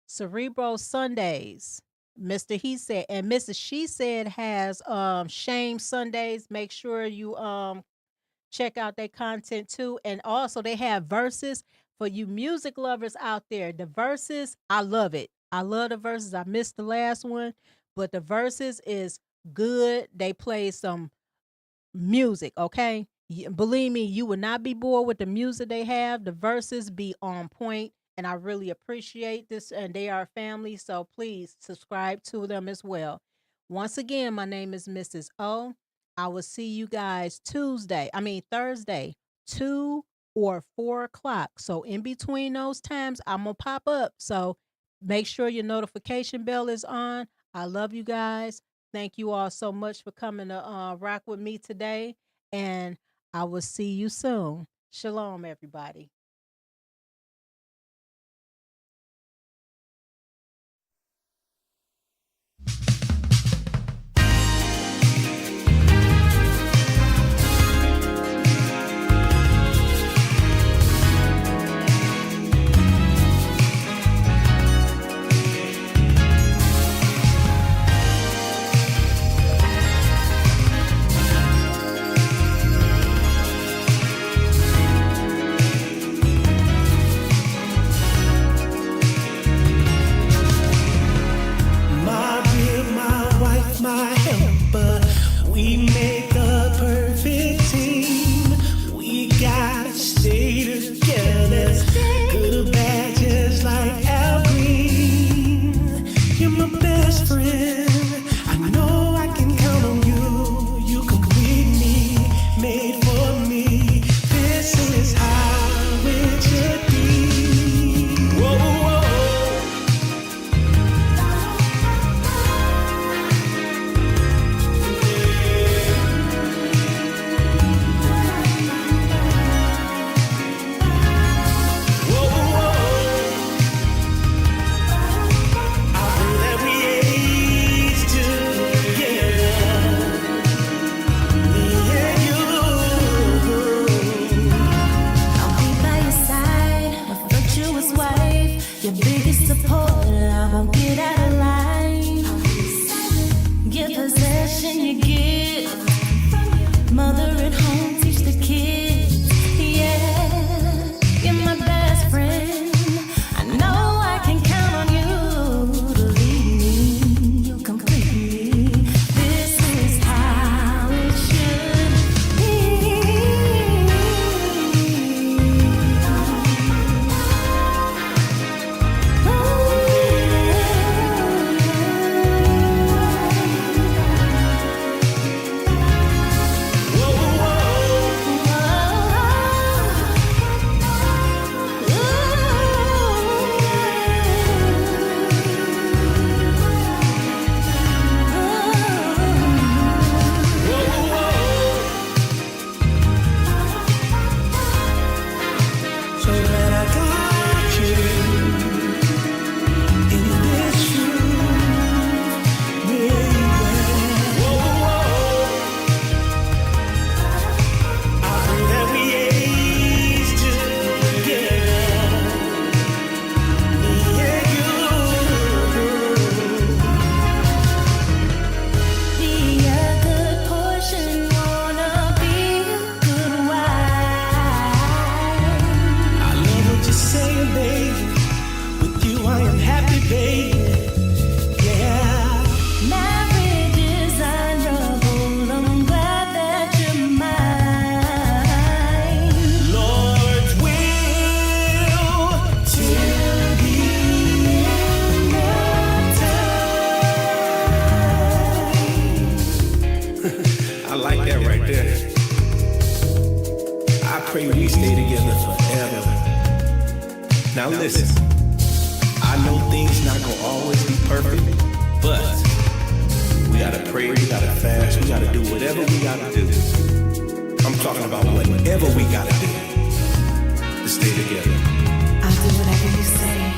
B: Cerebral Sundays. Mr. He Said and Mrs. She Said has Shame Sundays. Make sure you check out their content too. And also they have verses for you music lovers out there. The verses, I love it. I love the verses. I missed the last one, but the verses is good. They play some music, okay? Believe me, you will not be bored with the music they have. The verses be on point, and I really appreciate this, and they are family, so please subscribe to them as well. Once again, my name is Mrs. O. I will see you guys Thursday, 2 or 4 o'clock. So in between those times, I'm going to pop up. So make sure your notification bell is on. I love you guys. Thank you all so much for coming to rock with me today. And I will see you soon. Shalom, everybody.
A: My helper, we make a perfect team. We gotta stay together, good or bad, just like Al Green. You're my best friend. I know I can count on you. You complete me, made for me. This is how it should be. Whoa, whoa.
C: pray we stay together forever. Now listen, I know things not gonna always be perfect, but we gotta pray, we gotta fast, we gotta do whatever we gotta do. I'm talking about whatever we gotta do to stay together.
M: I'll do whatever you say.